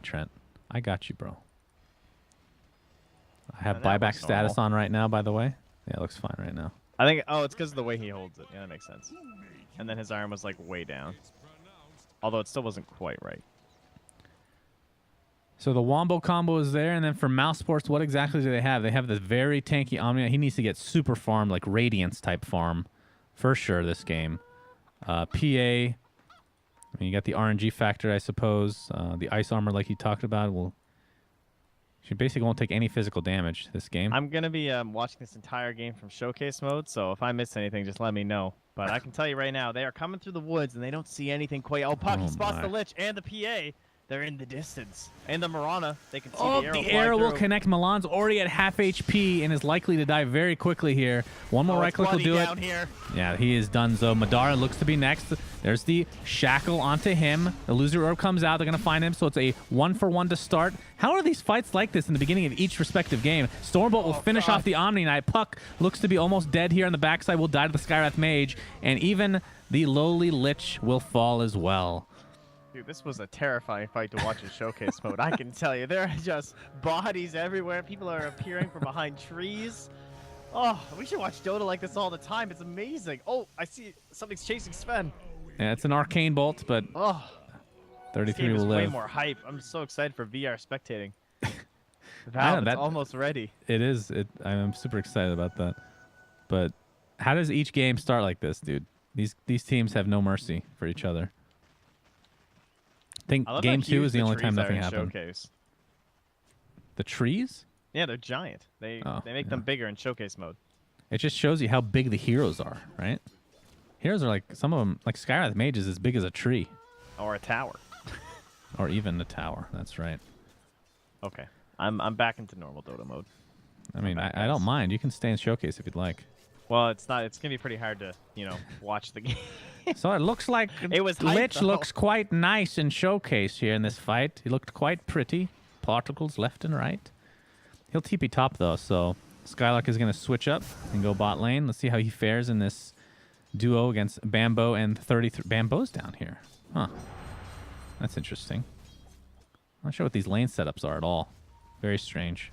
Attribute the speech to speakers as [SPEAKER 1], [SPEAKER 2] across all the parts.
[SPEAKER 1] Trent. I got you, bro. I have
[SPEAKER 2] that
[SPEAKER 1] buyback
[SPEAKER 2] looks
[SPEAKER 1] status
[SPEAKER 2] normal.
[SPEAKER 1] on right now, by the way. Yeah, it looks fine right now.
[SPEAKER 2] I think. Oh, it's because of the way he holds it. Yeah, that makes sense. And then his arm was like way down. Although it still wasn't quite right.
[SPEAKER 1] So the Wombo combo is there, and then for Mouse Sports, what exactly do they have? They have this very tanky Omnia. He needs to get super farm, like Radiance type farm, for sure, this game. PA, I mean, you got the RNG factor, I suppose. The Ice Armor, like he talked about, she basically won't take any physical damage this game.
[SPEAKER 2] I'm going to be watching this entire game from Showcase mode, so if I miss anything, just let me know. But I can tell you right now, they are coming through the woods, and they don't see anything quite... Oh, Puck, he spots the Lich and the PA. They're in the distance. And the Marana, they can see the arrow
[SPEAKER 1] will
[SPEAKER 2] through.
[SPEAKER 1] connect. Milan's already at half HP and is likely to die very quickly here. One more right click will do it.
[SPEAKER 2] Here.
[SPEAKER 1] Yeah, he is done. So Madara looks to be next. There's the shackle onto him. The loser orb comes out. They're going to find him. So it's a 1-for-1 to start. How are these fights like this in the beginning of each respective game? Stormbolt will finish off the Omni Knight. Puck looks to be almost dead here on the backside. Will die to the Skywrath Mage. And even the lowly Lich will fall as well.
[SPEAKER 2] Dude, this was a terrifying fight to watch in Showcase mode. I can tell you. There are just bodies everywhere. People are appearing from behind trees. Oh, we should watch Dota like this all the time. It's amazing. Oh, I see something's chasing Sven.
[SPEAKER 1] Yeah, it's an arcane bolt, but 33 will live.
[SPEAKER 2] Way more hype. I'm so excited for VR spectating. Valve, it's almost ready.
[SPEAKER 1] It is. I'm super excited about that. But how does each game start like this, dude? These teams have no mercy for each other. I think game 2 is the only time nothing happened.
[SPEAKER 2] Showcase.
[SPEAKER 1] The trees?
[SPEAKER 2] Yeah, they're giant. They make them bigger in Showcase mode.
[SPEAKER 1] It just shows you how big the heroes are, right? Heroes are like, some of them, like Skywrath Mage is as big as a tree.
[SPEAKER 2] Or a tower.
[SPEAKER 1] Or even a tower. That's right.
[SPEAKER 2] Okay. I'm back into normal Dota mode.
[SPEAKER 1] I mean, I don't mind. You can stay in Showcase if you'd like.
[SPEAKER 2] Well, it's not. It's gonna be pretty hard to, watch the game.
[SPEAKER 1] So it looks like Lich looks quite nice in Showcase here in this fight. He looked quite pretty. Particles left and right. He'll TP top though, so Skylark is gonna switch up and go bot lane. Let's see how he fares in this duo against Bambo and 33. Bambo's down here. Huh. That's interesting. I'm not sure what these lane setups are at all. Very strange.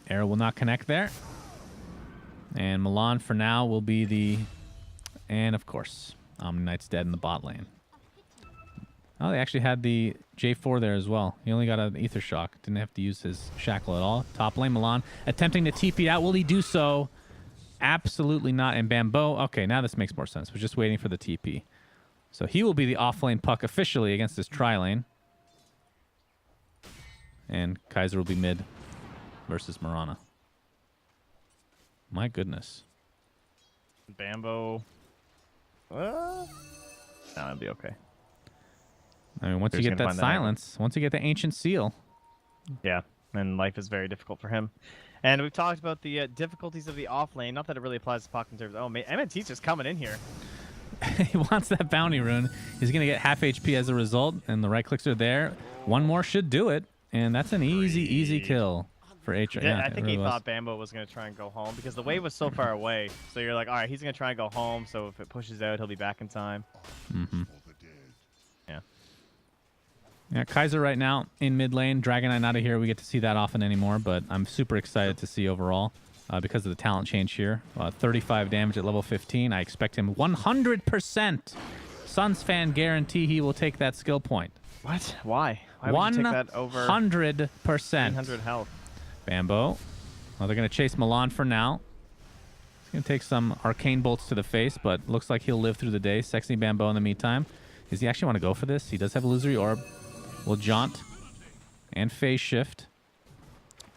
[SPEAKER 1] Arrow will not connect there. And Milan for now will be the... And of course, Omni Knight's dead in the bot lane. Oh, they actually had the J4 there as well. He only got an Ether Shock. Didn't have to use his shackle at all. Top lane, Milan attempting to TP out. Will he do so? Absolutely not. And Bambo... Okay, now this makes more sense. We're just waiting for the TP. So he will be the off-lane Puck officially against this tri-lane. And Kaiser will be mid versus Marana. My goodness.
[SPEAKER 2] Bambo. No, it'll be okay.
[SPEAKER 1] I mean, once you get that silence, once you get the ancient seal.
[SPEAKER 2] Yeah, and life is very difficult for him. And we've talked about the difficulties of the off lane. Not that it really applies to Puck in terms of, MNT's just coming in here.
[SPEAKER 1] He wants that bounty rune. He's going to get half HP as a result, and the right clicks are there. One more should do it, and that's an easy kill for H.
[SPEAKER 2] Yeah, I think he thought Bambo was going to try and go home because the wave was so far away. So you're like, all right, he's going to try and go home, so if it pushes out, he'll be back in time.
[SPEAKER 1] Mm-hmm.
[SPEAKER 2] Yeah.
[SPEAKER 1] Yeah, Kaiser right now in mid lane. Dragon Knight out of here. We get to see that often anymore, but I'm super excited to see overall because of the talent change here. 35 damage at level 15. I expect him 100%. Suns fan guarantee he will take that skill point.
[SPEAKER 2] What? Why? Why would you take that over
[SPEAKER 1] 100%.
[SPEAKER 2] 300 health?
[SPEAKER 1] Bambo. Well, they're going to chase Milan for now. He's going to take some arcane bolts to the face, but looks like he'll live through the day. Sexy Bambo in the meantime. Does he actually want to go for this? He does have Illusory Orb. Will jaunt and phase shift.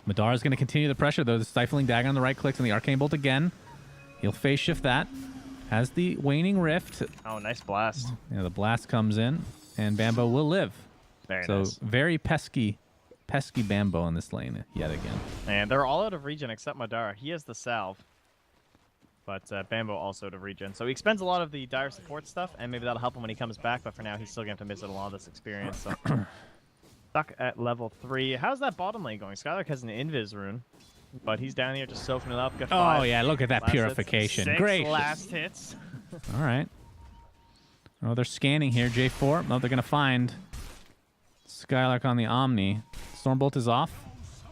[SPEAKER 1] Madara is going to continue the pressure, though. The Stifling Dagger on the right clicks and the Arcane Bolt again. He'll phase shift that. Has the Waning Rift.
[SPEAKER 2] Oh, nice blast.
[SPEAKER 1] Yeah, the blast comes in, and Bambo will live.
[SPEAKER 2] Very
[SPEAKER 1] so
[SPEAKER 2] nice.
[SPEAKER 1] Very pesky Bambo in this lane yet again.
[SPEAKER 2] And they're all out of regen except Madara. He has the salve. But Bambo also out of regen. So he expends a lot of the dire support stuff, and maybe that'll help him when he comes back, but for now he's still going to have to miss out a lot of this experience. So stuck at level 3. How's that bottom lane going? Skylark has an Invis rune, but he's down here just soaking it up. Got 5
[SPEAKER 1] yeah, look at that purification.
[SPEAKER 2] Hits, 6
[SPEAKER 1] Great.
[SPEAKER 2] last hits.
[SPEAKER 1] All right. Oh, they're scanning here. J4. No, they're going to find Skylark on the Omni. Stormbolt is off.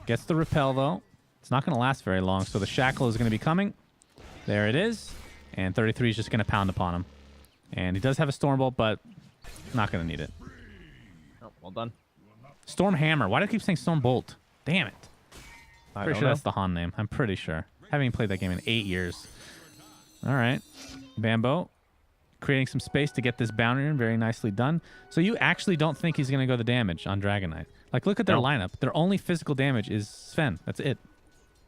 [SPEAKER 1] Gets the repel, though. It's not going to last very long, so the Shackle is going to be coming. There it is. And 33 is just going to pound upon him. And he does have a Stormbolt, but not going to need it.
[SPEAKER 2] Oh, well done.
[SPEAKER 1] Storm Hammer. Why do I keep saying Stormbolt? Damn it.
[SPEAKER 2] I
[SPEAKER 1] Pretty
[SPEAKER 2] don't
[SPEAKER 1] sure
[SPEAKER 2] know.
[SPEAKER 1] that's the Han name. I'm pretty sure. Haven't even played that game in 8 years. All right. Bambo creating some space to get this bounty in. Very nicely done. So you actually don't think he's going to go the damage on Dragon Knight? Like, look at their
[SPEAKER 2] No.
[SPEAKER 1] lineup. Their only physical damage is Sven. That's it.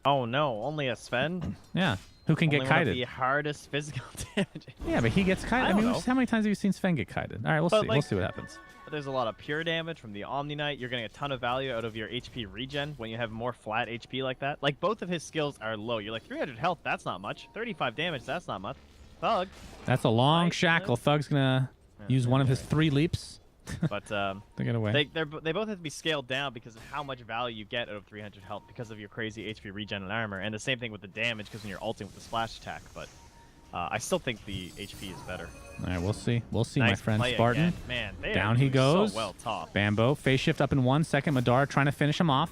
[SPEAKER 2] Oh no, only a Sven?
[SPEAKER 1] Yeah. Who can
[SPEAKER 2] Only
[SPEAKER 1] get
[SPEAKER 2] one of
[SPEAKER 1] kited?
[SPEAKER 2] the hardest physical damage.
[SPEAKER 1] Yeah, but he gets kited. I
[SPEAKER 2] don't
[SPEAKER 1] mean,
[SPEAKER 2] know.
[SPEAKER 1] how many times have you seen Sven get kited? All right, we'll
[SPEAKER 2] But,
[SPEAKER 1] see.
[SPEAKER 2] like,
[SPEAKER 1] We'll see what happens.
[SPEAKER 2] There's a lot of pure damage from the Omni Knight. You're getting a ton of value out of your HP regen when you have more flat HP like that. Like, both of his skills are low. You're like, 300 health, that's not much. 35 damage, that's not much. Thug.
[SPEAKER 1] That's a long
[SPEAKER 2] Right,
[SPEAKER 1] shackle. Thug's going to use one of his 3 leaps
[SPEAKER 2] But
[SPEAKER 1] to get away.
[SPEAKER 2] they both have to be scaled down because of how much value you get out of 300 health because of your crazy HP regen and armor. And the same thing with the damage because when you're ulting with the splash attack. But I still think the HP is better.
[SPEAKER 1] All right, we'll see. We'll see,
[SPEAKER 2] Nice
[SPEAKER 1] my friend
[SPEAKER 2] play
[SPEAKER 1] Spartan.
[SPEAKER 2] again. Man, they are
[SPEAKER 1] Down he
[SPEAKER 2] doing
[SPEAKER 1] goes.
[SPEAKER 2] So well top.
[SPEAKER 1] Bambo, phase shift up in 1 second. Madara trying to finish him off.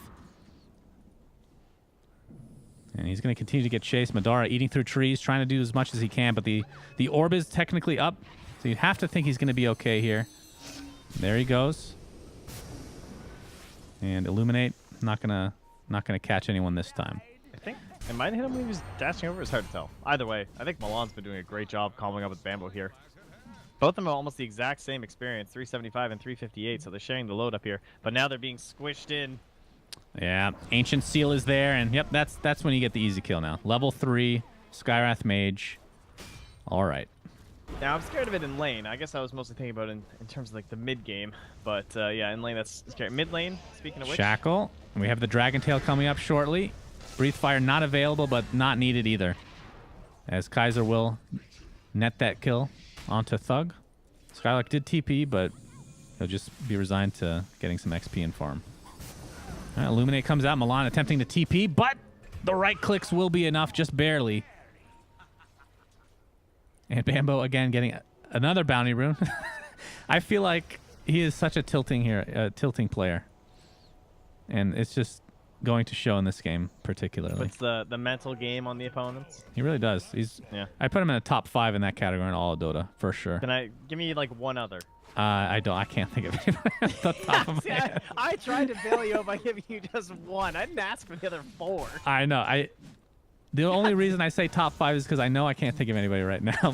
[SPEAKER 1] And he's going to continue to get chased. Madara eating through trees, trying to do as much as he can, but the orb is technically up, so you have to think he's going to be okay here. There he goes. And Illuminate, not gonna catch anyone this time.
[SPEAKER 2] I think it might hit him when he was dashing over. It's hard to tell. Either way, I think Milan's been doing a great job comboing up with Bambo here. Both of them are almost the exact same experience, 375 and 358, so they're sharing the load up here. But now they're being squished in.
[SPEAKER 1] Yeah, Ancient Seal is there, and yep, that's when you get the easy kill now. Level 3, Skywrath Mage. All right.
[SPEAKER 2] Now, I'm scared of it in lane. I guess I was mostly thinking about it in terms of like the mid game. But yeah, in lane, that's scary. Mid lane, speaking of which.
[SPEAKER 1] Shackle. And we have the Dragon Tail coming up shortly. Breathe Fire not available, but not needed either. As Kaiser will net that kill onto Thug. Skylark did TP, but he'll just be resigned to getting some XP in farm. All right, Illuminate comes out. Milan attempting to TP, but the right clicks will be enough, just barely. And Bambo again getting another bounty rune. I feel like he is such a tilting player, and it's just going to show in this game particularly.
[SPEAKER 2] Puts the mental game on the opponents.
[SPEAKER 1] He really does.
[SPEAKER 2] Yeah.
[SPEAKER 1] I put him in the top 5 in that category in all of Dota for sure.
[SPEAKER 2] Give me like one other?
[SPEAKER 1] I can't think of it at the top of
[SPEAKER 2] See,
[SPEAKER 1] my head.
[SPEAKER 2] I tried to bail you out by giving you just one. I didn't ask for the other 4.
[SPEAKER 1] I know. The only reason I say top 5 is because I know I can't think of anybody right now.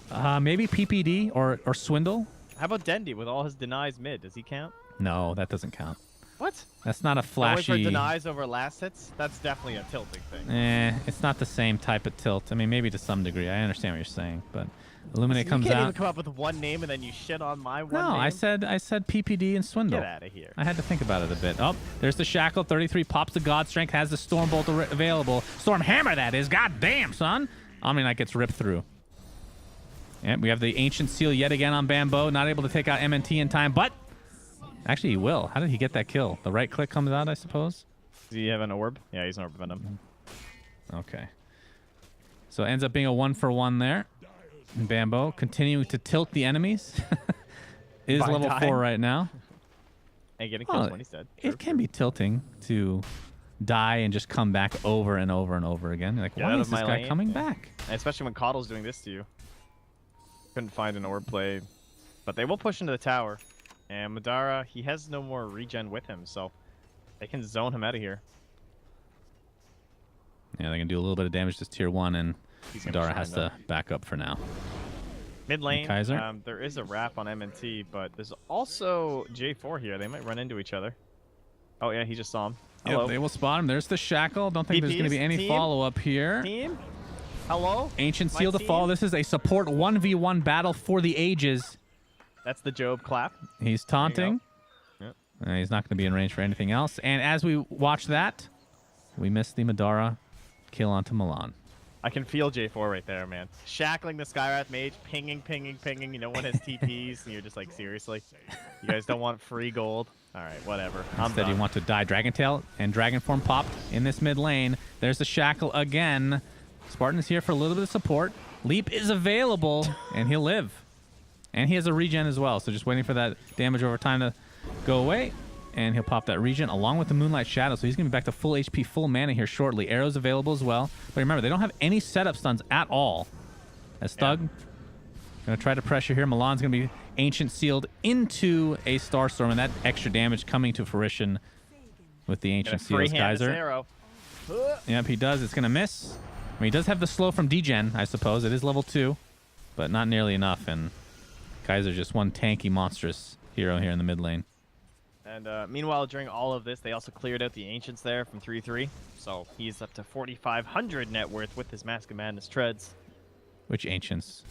[SPEAKER 1] But maybe PPD or Swindle.
[SPEAKER 2] How about Dendy with all his denies mid? Does he count?
[SPEAKER 1] No, that doesn't count.
[SPEAKER 2] What?
[SPEAKER 1] That's not a
[SPEAKER 2] Only
[SPEAKER 1] flashy.
[SPEAKER 2] for denies over last hits? That's definitely a tilting thing.
[SPEAKER 1] It's not the same type of tilt. I mean, maybe to some degree. I understand what you're saying, but Illuminate comes
[SPEAKER 2] you can't
[SPEAKER 1] out.
[SPEAKER 2] even come up with one name and then you shit on my one
[SPEAKER 1] No,
[SPEAKER 2] name?
[SPEAKER 1] I said PPD and Swindle.
[SPEAKER 2] Get out of here.
[SPEAKER 1] I had to think about it a bit. Oh, there's the Shackle. 33 pops the God Strength, has the Stormbolt available. Storm Hammer, that is. God damn, son. Omni-Knight gets ripped through. And we have the Ancient Seal yet again on Bambo. Not able to take out MNT in time, but actually he will. How did he get that kill? The right click comes out, I suppose?
[SPEAKER 2] Does he have an orb? Yeah, he's an orb venom.
[SPEAKER 1] Okay. So it ends up being a 1-for-1 there. And Bambo continuing to tilt the enemies. Is
[SPEAKER 2] By
[SPEAKER 1] level
[SPEAKER 2] dying.
[SPEAKER 1] 4 right now.
[SPEAKER 2] And getting kills when he's dead.
[SPEAKER 1] It can be tilting to die and just come back over and over and over again. Like,
[SPEAKER 2] Get
[SPEAKER 1] why
[SPEAKER 2] out
[SPEAKER 1] is
[SPEAKER 2] of
[SPEAKER 1] this
[SPEAKER 2] my
[SPEAKER 1] guy
[SPEAKER 2] lane.
[SPEAKER 1] coming back?
[SPEAKER 2] And especially when Coddle's doing this to you. Couldn't find an orb play. But they will push into the tower. And Madara, he has no more regen with him, so they can zone him out of here.
[SPEAKER 1] Yeah, they can do a little bit of damage to tier 1, and
[SPEAKER 2] He's gonna
[SPEAKER 1] Madara
[SPEAKER 2] shine,
[SPEAKER 1] has
[SPEAKER 2] though.
[SPEAKER 1] to back up for now.
[SPEAKER 2] Mid lane,
[SPEAKER 1] Kaiser?
[SPEAKER 2] there is a wrap on MNT, but there's also J4 here. They might run into each other. Oh, yeah, he just saw him. Hello.
[SPEAKER 1] Yep, they will spot him. There's the Shackle. Don't think there's going to be
[SPEAKER 2] PPs,
[SPEAKER 1] any
[SPEAKER 2] team?
[SPEAKER 1] follow-up here.
[SPEAKER 2] Team? Hello?
[SPEAKER 1] Ancient
[SPEAKER 2] My
[SPEAKER 1] Seal to
[SPEAKER 2] team?
[SPEAKER 1] follow. This is a support 1v1 battle for the ages.
[SPEAKER 2] That's the Job clap.
[SPEAKER 1] He's taunting.
[SPEAKER 2] Yep.
[SPEAKER 1] He's not going to be in range for anything else. And as we watch that, we miss the Madara kill onto Milan.
[SPEAKER 2] I can feel J4 right there, man. Shackling the Skywrath Mage, pinging. You know, one has TPs, and you're just like, seriously? You guys don't want free gold? All right, whatever. I'm
[SPEAKER 1] Instead, you
[SPEAKER 2] done.
[SPEAKER 1] want to die. Dragon Tail and Dragon Form popped in this mid lane. There's the Shackle again. Spartan is here for a little bit of support. Leap is available, and he'll live. And he has a regen as well, so just waiting for that damage over time to go away. And he'll pop that regen along with the Moonlight Shadow, so he's going to be back to full HP, full mana here shortly. Arrows available as well. But remember, they don't have any setup stuns at all. As Thug, going to try to pressure here. Milan's going to be Ancient Sealed into a Starstorm, and that extra damage coming to fruition with the Ancient Seals Geyser.
[SPEAKER 2] Arrow.
[SPEAKER 1] Yep, he does. It's going to miss. I mean, he does have the slow from degen, I suppose. It is level 2, but not nearly enough. And Geyser's just one tanky, monstrous hero here in the mid lane.
[SPEAKER 2] And meanwhile, during all of this, they also cleared out the Ancients there from 3-3. So he's up to 4,500 net worth with his Mask of Madness treads.
[SPEAKER 1] Which Ancients?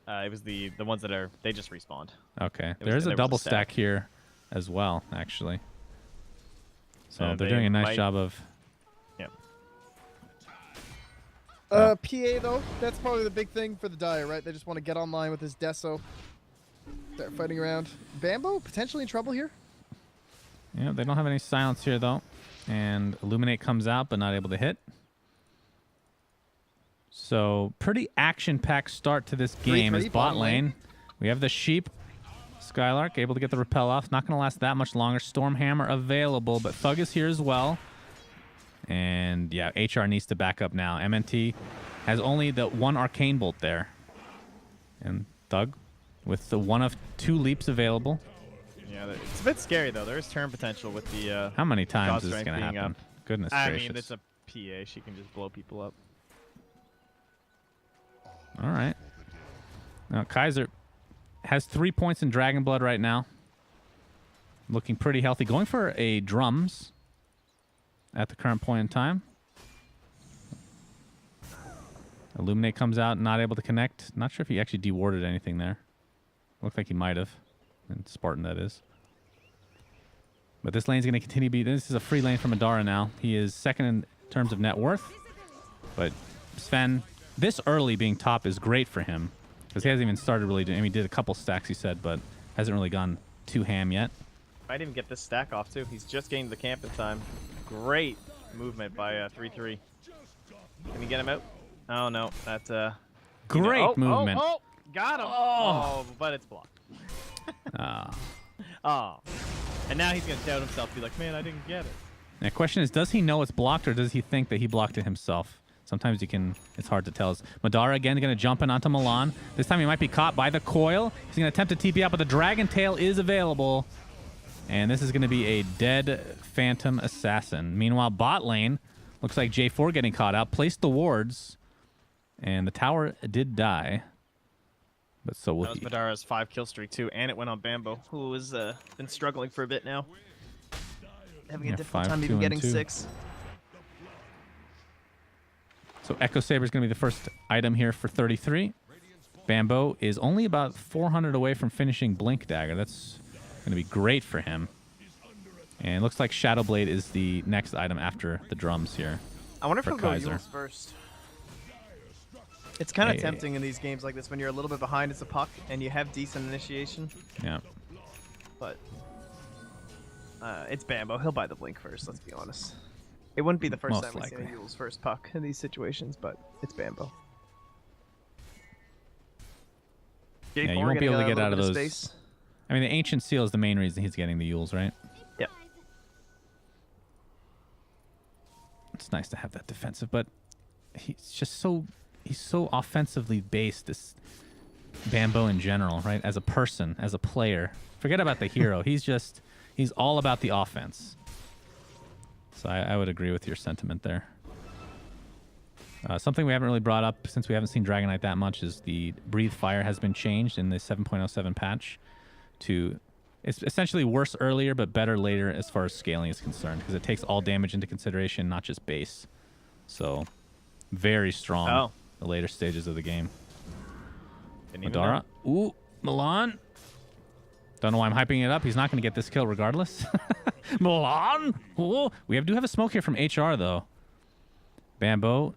[SPEAKER 2] It was the ones that are... They just respawned.
[SPEAKER 1] Okay. There is a double stack here as well, actually. So they're doing a nice job of...
[SPEAKER 2] Yeah.
[SPEAKER 3] PA, though, that's probably the big thing for the Dire, right? They just want to get online with his Deso. Start fighting around. Bambo, potentially in trouble here?
[SPEAKER 1] Yeah, they don't have any silence here, though. And Illuminate comes out, but not able to hit. So, pretty action-packed start to this game as bot lane. We have the Sheep. Skylark able to get the repel off. Not going to last that much longer. Stormhammer available, but Thug is here as well. And, yeah, HR needs to back up now. MNT has only the one Arcane Bolt there. And Thug with the one of 2 leaps available.
[SPEAKER 2] Yeah, it's a bit scary, though. There is turn potential with the...
[SPEAKER 1] How many times is this going to happen?
[SPEAKER 2] Up.
[SPEAKER 1] Goodness
[SPEAKER 2] I
[SPEAKER 1] gracious.
[SPEAKER 2] mean, it's a PA. She can just blow people up.
[SPEAKER 1] All right. Now, Kaiser has 3 points in Dragon Blood right now. Looking pretty healthy. Going for a Drums at the current point in time. Illuminate comes out, not able to connect. Not sure if he actually dewarded anything there. Looked like he might have. And Spartan, that is. But this lane's going to continue to be... This is a free lane for Madara now. He is second in terms of net worth. But Sven, this early being top is great for him. Because he hasn't even started really doing... I mean, he did a couple stacks, he said, but hasn't really gone too ham yet.
[SPEAKER 2] Might even get this stack off, too. He's just getting to the camp in time. Great movement by 3-3. Can we get him out? Oh, no. That's...
[SPEAKER 1] Great movement.
[SPEAKER 2] Oh, got him. Oh, but it's blocked. Oh. And now he's going to doubt himself, be like, man, I didn't get it.
[SPEAKER 1] The question is, does he know it's blocked, or does he think that he blocked it himself? Sometimes you can, it's hard to tell. Madara again going to jump in onto Milan. This time he might be caught by the coil. He's going to attempt to TP out, but the Dragon Tail is available. And this is going to be a dead Phantom Assassin. Meanwhile, bot lane, looks like J4 getting caught out. Placed the wards, and the tower did die. But so will
[SPEAKER 2] that was
[SPEAKER 1] he.
[SPEAKER 2] Madara's 5 kill streak too, and it went on Bambo, who has been struggling for a bit now. Having a difficult time even getting 6.
[SPEAKER 1] So Echo Saber is going to be the first item here for 33. Bambo is only about 400 away from finishing Blink Dagger. That's going to be great for him. And it looks like Shadow Blade is the next item after the drums here.
[SPEAKER 2] I wonder if he'll go
[SPEAKER 1] Kaiser.
[SPEAKER 2] Yules first. It's kind of tempting in these games like this when you're a little bit behind as a puck and you have decent initiation.
[SPEAKER 1] Yeah.
[SPEAKER 2] But it's Bambo. He'll buy the Blink first, let's be honest. It wouldn't be the first
[SPEAKER 1] Most
[SPEAKER 2] time we've seen
[SPEAKER 1] likely.
[SPEAKER 2] a Yules first puck in these situations, but it's Bambo.
[SPEAKER 1] Yeah, you won't be able to get out of those.
[SPEAKER 2] Space.
[SPEAKER 1] I mean, the Ancient Seal is the main reason he's getting the Yules, right?
[SPEAKER 2] Yep.
[SPEAKER 1] It's nice to have that defensive, but he's just so... He's so offensively based, this Bambo in general, right? As a person, as a player. Forget about the hero. He's all about the offense. So I would agree with your sentiment there. Something we haven't really brought up since we haven't seen Dragon Knight that much is the Breathe Fire has been changed in the 7.07 patch to... It's essentially worse earlier, but better later as far as scaling is concerned, because it takes all damage into consideration, not just base. So, very strong.
[SPEAKER 2] Oh.
[SPEAKER 1] The later stages of the game.
[SPEAKER 2] Didn't
[SPEAKER 1] Madara. Ooh, Milan. Don't know why I'm hyping it up. He's not going to get this kill regardless. Milan. Ooh. We do have a smoke here from HR, though. Bambo.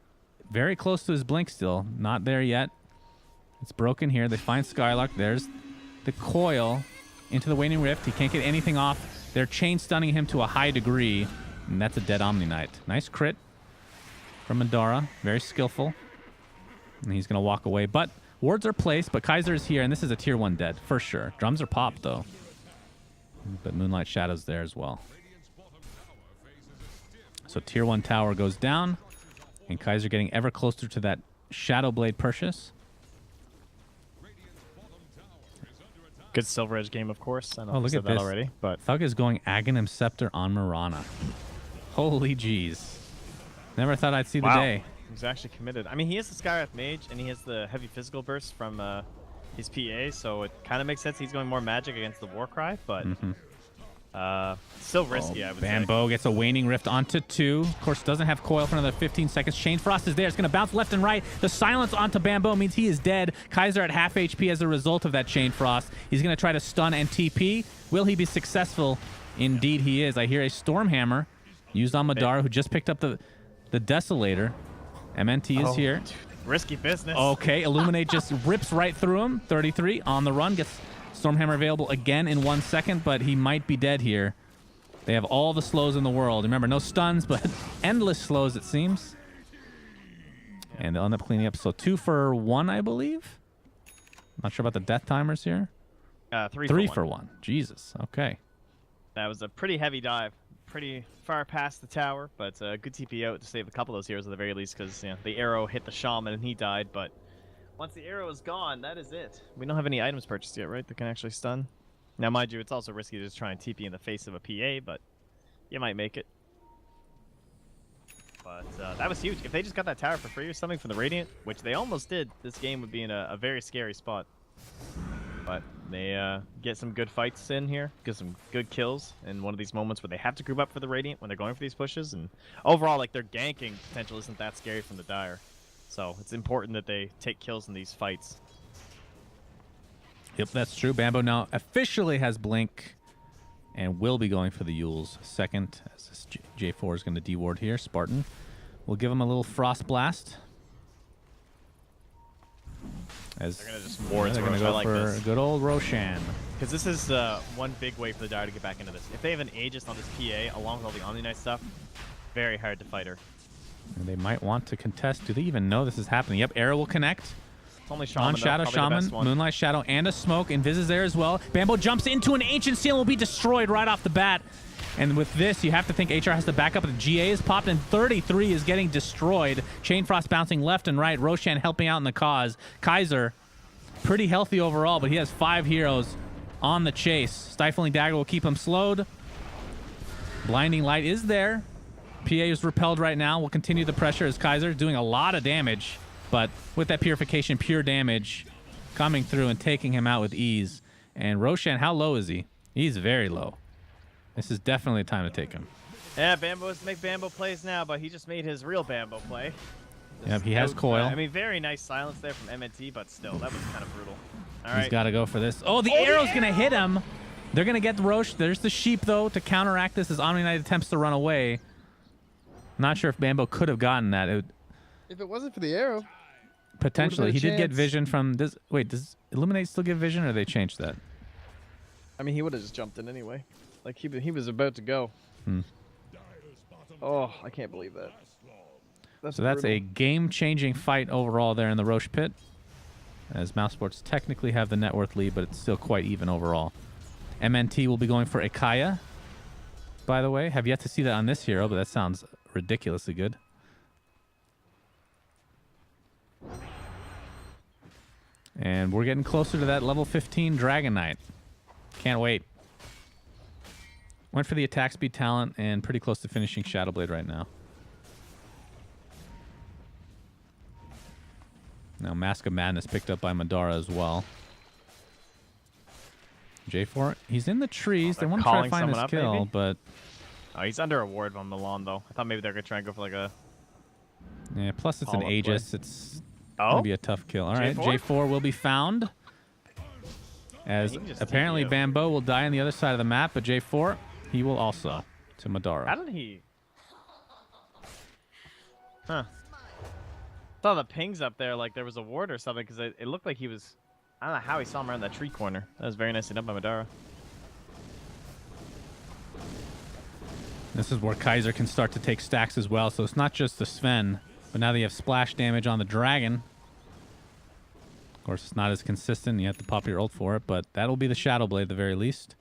[SPEAKER 1] Very close to his blink still. Not there yet. It's broken here. They find Skylark. There's the coil into the Waning Rift. He can't get anything off. They're chain stunning him to a high degree. And that's a dead Omni Knight. Nice crit from Madara. Very skillful. And he's going to walk away. But Wards are placed, but Kaiser is here, and this is a tier 1 dead, for sure. Drums are popped, though. But Moonlight Shadow's there as well. So tier 1 tower goes down, and Kaiser getting ever closer to that Shadow Blade purchase.
[SPEAKER 2] Good Silver Edge game, of course. I don't know
[SPEAKER 1] Oh,
[SPEAKER 2] if I
[SPEAKER 1] look
[SPEAKER 2] said
[SPEAKER 1] at
[SPEAKER 2] that
[SPEAKER 1] this.
[SPEAKER 2] already, but
[SPEAKER 1] Thug is going Aghanim Scepter on Mirana. Holy jeez. Never thought I'd see the
[SPEAKER 2] wow.
[SPEAKER 1] day.
[SPEAKER 2] He's actually committed. I mean, he has the Skywrath Mage, and he has the heavy physical burst from his PA, so it kind of makes sense he's going more magic against the Warcry, but still risky, I would say.
[SPEAKER 1] Bambo gets a Waning Rift onto 2. Of course, doesn't have coil for another 15 seconds. Chain Frost is there. It's going to bounce left and right. The silence onto Bambo means he is dead. Kaiser at half HP as a result of that Chain Frost. He's going to try to stun and TP. Will he be successful? Indeed he is. I hear a Stormhammer used on Madara, who just picked up the Desolator. MNT is here.
[SPEAKER 2] Dude, risky business.
[SPEAKER 1] Okay, Illuminate just rips right through him. 33 on the run. Gets Stormhammer available again in 1 second, but he might be dead here. They have all the slows in the world. Remember, no stuns, but endless slows, it seems. And they'll end up cleaning up. So 2 for 1, I believe. Not sure about the death timers here.
[SPEAKER 2] 3
[SPEAKER 1] for 1. Jesus. Okay.
[SPEAKER 2] That was a pretty heavy dive. Pretty far past the tower, but good TP out to save a couple of those heroes at the very least, because the arrow hit the shaman and he died, but once the arrow is gone, that is it. We don't have any items purchased yet, right, that can actually stun? Now, mind you, it's also risky to just try and TP in the face of a PA, but you might make it. But that was huge. If they just got that tower for free or something from the Radiant, which they almost did, this game would be in a very scary spot. But they get some good fights in here, get some good kills in one of these moments where they have to group up for the Radiant when they're going for these pushes. And overall, like, their ganking potential isn't that scary from the Dire. So it's important that they take kills in these fights.
[SPEAKER 1] Yep, that's true. Bambo now officially has Blink and will be going for the Yules second, as this J4 is going to deward here. Spartan will give him a little Frost Blast. As
[SPEAKER 2] they're going to just ward
[SPEAKER 1] they're going to go
[SPEAKER 2] like
[SPEAKER 1] for
[SPEAKER 2] this.
[SPEAKER 1] good old Roshan.
[SPEAKER 2] Because this is one big way for the Dire to get back into this. If they have an Aegis on this PA, along with all the Omni Knight stuff, very hard to fight her.
[SPEAKER 1] And they might want to contest. Do they even know this is happening? Yep, Arrow will connect.
[SPEAKER 2] It's only Shaman,
[SPEAKER 1] On Shadow,
[SPEAKER 2] though, probably the
[SPEAKER 1] Shaman,
[SPEAKER 2] best one.
[SPEAKER 1] Moonlight Shadow, and a Smoke. Invis is there as well. Bambo jumps into an Ancient Seal and will be destroyed right off the bat. And with this, you have to think HR has to back up. The GA is popped, and 33 is getting destroyed. Chain Frost bouncing left and right. Roshan helping out in the cause. Kaiser, pretty healthy overall, but he has 5 heroes on the chase. Stifling Dagger will keep him slowed. Blinding Light is there. PA is repelled right now. We'll continue the pressure as Kaiser is doing a lot of damage. But with that Purification, pure damage coming through and taking him out with ease. And Roshan, how low is he? He's very low. This is definitely a time to take him.
[SPEAKER 2] Yeah, Bambo is to make Bambo plays now, but he just made his real Bambo play.
[SPEAKER 1] Yep, he has coil.
[SPEAKER 2] I mean, very nice silence there from MNT, but still, that was kind of brutal. All right.
[SPEAKER 1] He's got to go for this. Oh, the arrow's going to hit him. They're going to get the Roche. There's the sheep, though, to counteract this as Omni Knight attempts to run away. Not sure if Bambo could have gotten that.
[SPEAKER 3] If it wasn't for the arrow.
[SPEAKER 1] Potentially. He did get
[SPEAKER 3] chance.
[SPEAKER 1] vision from... Wait, does Illuminate still give vision, or they changed that?
[SPEAKER 3] I mean, he would have just jumped in anyway. Like, he was about to go. Oh, I can't believe that.
[SPEAKER 1] So that's a game-changing fight overall there in the Roche pit. As Mouse Sports technically have the net worth lead, but it's still quite even overall. MNT will be going for Ikaya, by the way. Have yet to see that on this hero, but that sounds ridiculously good. And we're getting closer to that level 15 Dragon Knight. Can't wait. Went for the attack speed talent and pretty close to finishing Shadowblade right now. Now Mask of Madness picked up by Madara as well. J4, he's in the trees. They want to try to find his kill,
[SPEAKER 2] maybe?
[SPEAKER 1] but...
[SPEAKER 2] Oh, he's under a ward on Milan, though. I thought maybe they're going to try and go for like a...
[SPEAKER 1] Yeah, plus it's an
[SPEAKER 2] Follow-up
[SPEAKER 1] Aegis.
[SPEAKER 2] play.
[SPEAKER 1] It's going to be a tough kill. All right,
[SPEAKER 2] J4?
[SPEAKER 1] J4 will be found. As
[SPEAKER 2] He can just
[SPEAKER 1] apparently
[SPEAKER 2] TP out.
[SPEAKER 1] Bambo will die on the other side of the map, but J4, he will also to Madara.
[SPEAKER 2] How did he... Huh. Saw the pings up there like there was a ward or something, because it looked like he was... I don't know how he saw him around that tree corner. That was very nicely done by Madara.
[SPEAKER 1] This is where Kaiser can start to take stacks as well, so it's not just the Sven, but now they have splash damage on the dragon. course, it's not as consistent. You have to pop your ult for it, but that'll be the Shadow Blade at the very least.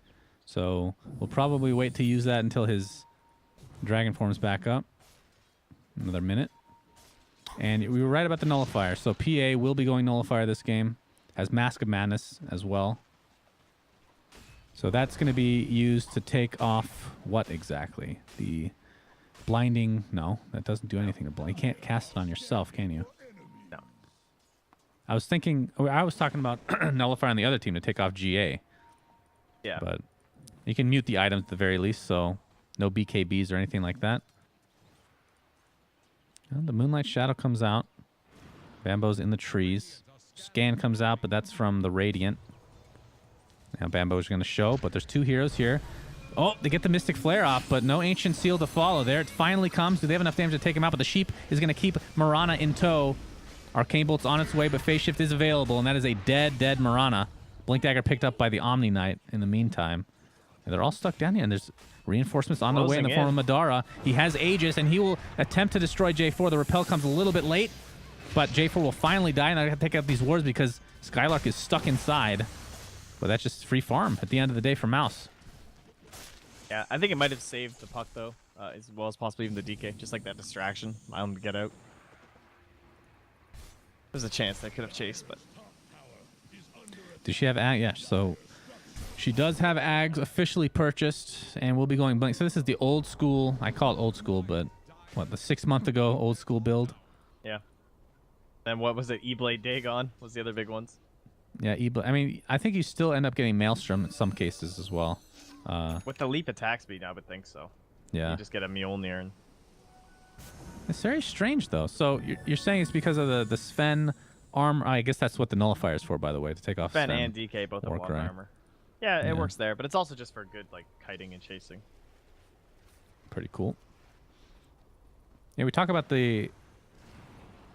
[SPEAKER 1] So we'll probably wait to use that until his dragon form's back up. Another minute. And we were right about the Nullifier. So PA will be going Nullifier this game. Has Mask of Madness as well. So that's going to be used to take off what exactly? The blinding... No, that doesn't do anything to blind. You can't cast it on yourself, can you?
[SPEAKER 2] No.
[SPEAKER 1] I was talking about Nullifier on the other team to take off GA.
[SPEAKER 2] Yeah.
[SPEAKER 1] But you can mute the items at the very least, so no BKBs or anything like that. Well, the Moonlight Shadow comes out. Bambo's in the trees. Scan comes out, but that's from the Radiant. Now Bambo's going to show, but there's two heroes here. Oh, they get the Mystic Flare off, but no Ancient Seal to follow there. It finally comes. Do they have enough damage to take him out? But the Sheep is going to keep Mirana in tow. Arcane Bolt's on its way, but Phase Shift is available, and that is a dead Mirana. Blink Dagger picked up by the Omni Knight in the meantime. And they're all stuck down here, and there's reinforcements on the way in the form of Madara. He has Aegis, and he will attempt to destroy J4. The repel comes a little bit late, but J4 will finally die, and I have to take out these wards because Skylark is stuck inside. But that's just free farm at the end of the day for Mouz.
[SPEAKER 2] Yeah, I think it might have saved the puck, though, as well as possibly even the DK. Just like that distraction. I want to get out. There's a chance they could have chased, but...
[SPEAKER 1] Does she have Ag? Yeah, so she does have Ags officially purchased, and we'll be going blink. So this is the old school, I call it old school, but what, the 6 month ago old school build?
[SPEAKER 2] Yeah. And what was it? E-Blade Dagon was the other big ones.
[SPEAKER 1] Yeah, I mean, I think you still end up getting Maelstrom in some cases as well.
[SPEAKER 2] With the leap attack speed, I would think so.
[SPEAKER 1] Yeah.
[SPEAKER 2] You just get a Mjolnir. And...
[SPEAKER 1] It's very strange, though. So you're saying it's because of the Sven armor? I guess that's what the Nullifier is for, by the way, to take off
[SPEAKER 2] Sven
[SPEAKER 1] Sven
[SPEAKER 2] and DK both have water
[SPEAKER 1] Warcry.
[SPEAKER 2] armor. Yeah, it works there, but it's also just for good, like, kiting and chasing.
[SPEAKER 1] Pretty cool. Yeah, we talk about the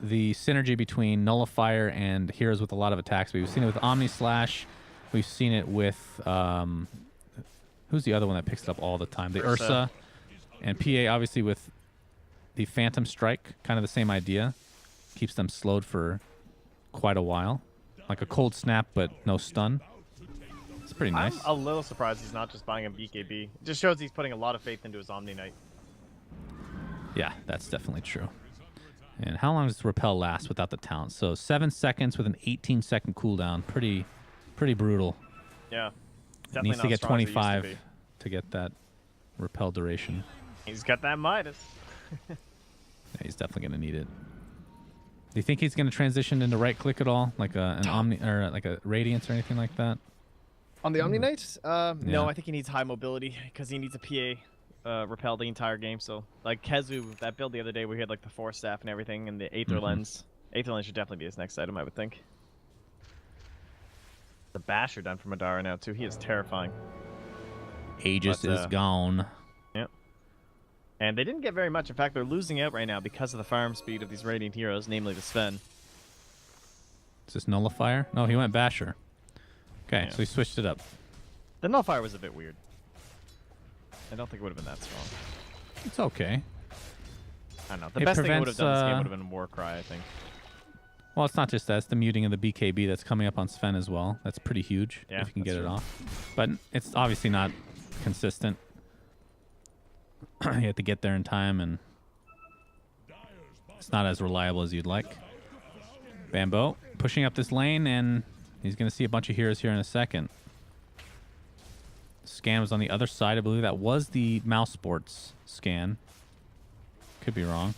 [SPEAKER 1] synergy between Nullifier and heroes with a lot of attacks. We've seen it with Omni Slash. We've seen it with who's the other one that picks it up all the time? The Ursa. And PA obviously with the Phantom Strike, kind of the same idea. Keeps them slowed for quite a while. Like a cold snap, but no stun. It's pretty nice.
[SPEAKER 2] I'm a little surprised he's not just buying a BKB. It just shows he's putting a lot of faith into his Omni Knight.
[SPEAKER 1] Yeah, that's definitely true. And how long does Repel last without the talent? So 7 seconds with an 18-second cooldown. Pretty brutal.
[SPEAKER 2] Yeah.
[SPEAKER 1] It needs to get 25 to get that Repel duration.
[SPEAKER 2] He's got that Midas.
[SPEAKER 1] Yeah, he's definitely going to need it. Do you think he's going to transition into right click at all? Like an Omni or like a Radiance or anything like that?
[SPEAKER 3] On the Omni Knight?
[SPEAKER 2] No, I think he needs high mobility because he needs a PA repel the entire game. So, like Kezu, that build the other day where he had like the Force Staff and everything and the Aether Lens. Aether Lens should definitely be his next item, I would think. The Basher done for Madara now, too. He is terrifying.
[SPEAKER 1] Aegis is gone.
[SPEAKER 2] Yep. And they didn't get very much. In fact, they're losing out right now because of the farm speed of these Radiant heroes, namely the Sven.
[SPEAKER 1] Is this Nullifier? No, he went Basher. Okay,
[SPEAKER 2] Yeah.
[SPEAKER 1] so he switched it up.
[SPEAKER 2] The Nullifier was a bit weird. I don't think it would have been that strong.
[SPEAKER 1] It's okay.
[SPEAKER 2] I don't know. The
[SPEAKER 1] It
[SPEAKER 2] best thing it would have done this game
[SPEAKER 1] prevents,
[SPEAKER 2] would have been Warcry, I think.
[SPEAKER 1] Well, it's not just that. It's the muting of the BKB that's coming up on Sven as well. That's pretty huge
[SPEAKER 2] Yeah,
[SPEAKER 1] if you can get
[SPEAKER 2] that's
[SPEAKER 1] it
[SPEAKER 2] true.
[SPEAKER 1] off. But it's obviously not consistent. You have to get there in time, and it's not as reliable as you'd like. Bambo pushing up this lane, and he's going to see a bunch of heroes here in a second. Scan was on the other side. I believe that was the Mouse Sports scan. Could be wrong.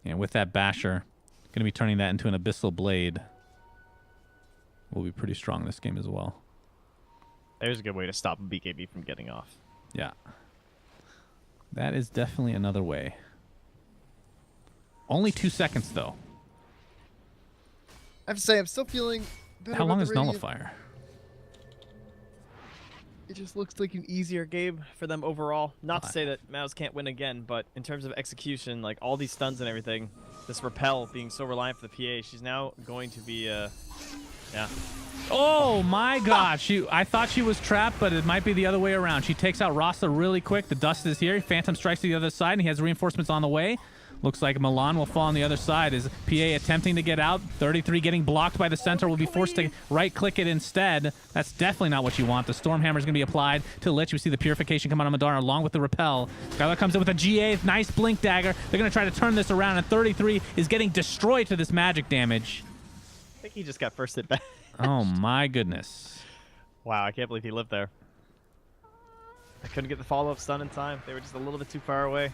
[SPEAKER 1] And with that Basher, going to be turning that into an Abyssal Blade. Will be pretty strong this game as well.
[SPEAKER 2] There's a good way to stop a BKB from getting off.
[SPEAKER 1] Yeah. That is definitely another way. Only 2 seconds, though.
[SPEAKER 3] I have to say, I'm still feeling better
[SPEAKER 1] How
[SPEAKER 3] about
[SPEAKER 1] long
[SPEAKER 3] the
[SPEAKER 1] is
[SPEAKER 3] Radiant.
[SPEAKER 1] Nullifier?
[SPEAKER 3] It just looks like an
[SPEAKER 2] Easier game for them overall. Not to say that Mouz can't win again, but in terms of execution, like all these stuns and everything, this Repel being so reliant for the PA, she's now going to be, yeah.
[SPEAKER 1] Oh my god. I thought she was trapped, but it might be the other way around. She takes out Rasa really quick. The dust is here. Phantom strikes to the other side, and he has reinforcements on the way. Looks like Milan will fall on the other side. Is PA attempting to get out? 33 getting blocked by the center. Will be forced to right-click it instead. That's definitely not what you want. The Stormhammer is going to be applied to Lich. We see the Purification come out on Madara along with the Repel. Skylar comes in with a GA. Nice Blink Dagger. They're going to try to turn this around, and 33 is getting destroyed to this magic damage.
[SPEAKER 2] I think he just got first hit back.
[SPEAKER 1] Oh, my goodness.
[SPEAKER 2] Wow, I can't believe he lived there. I couldn't get the follow-up stun in time. They were just a little bit too far away.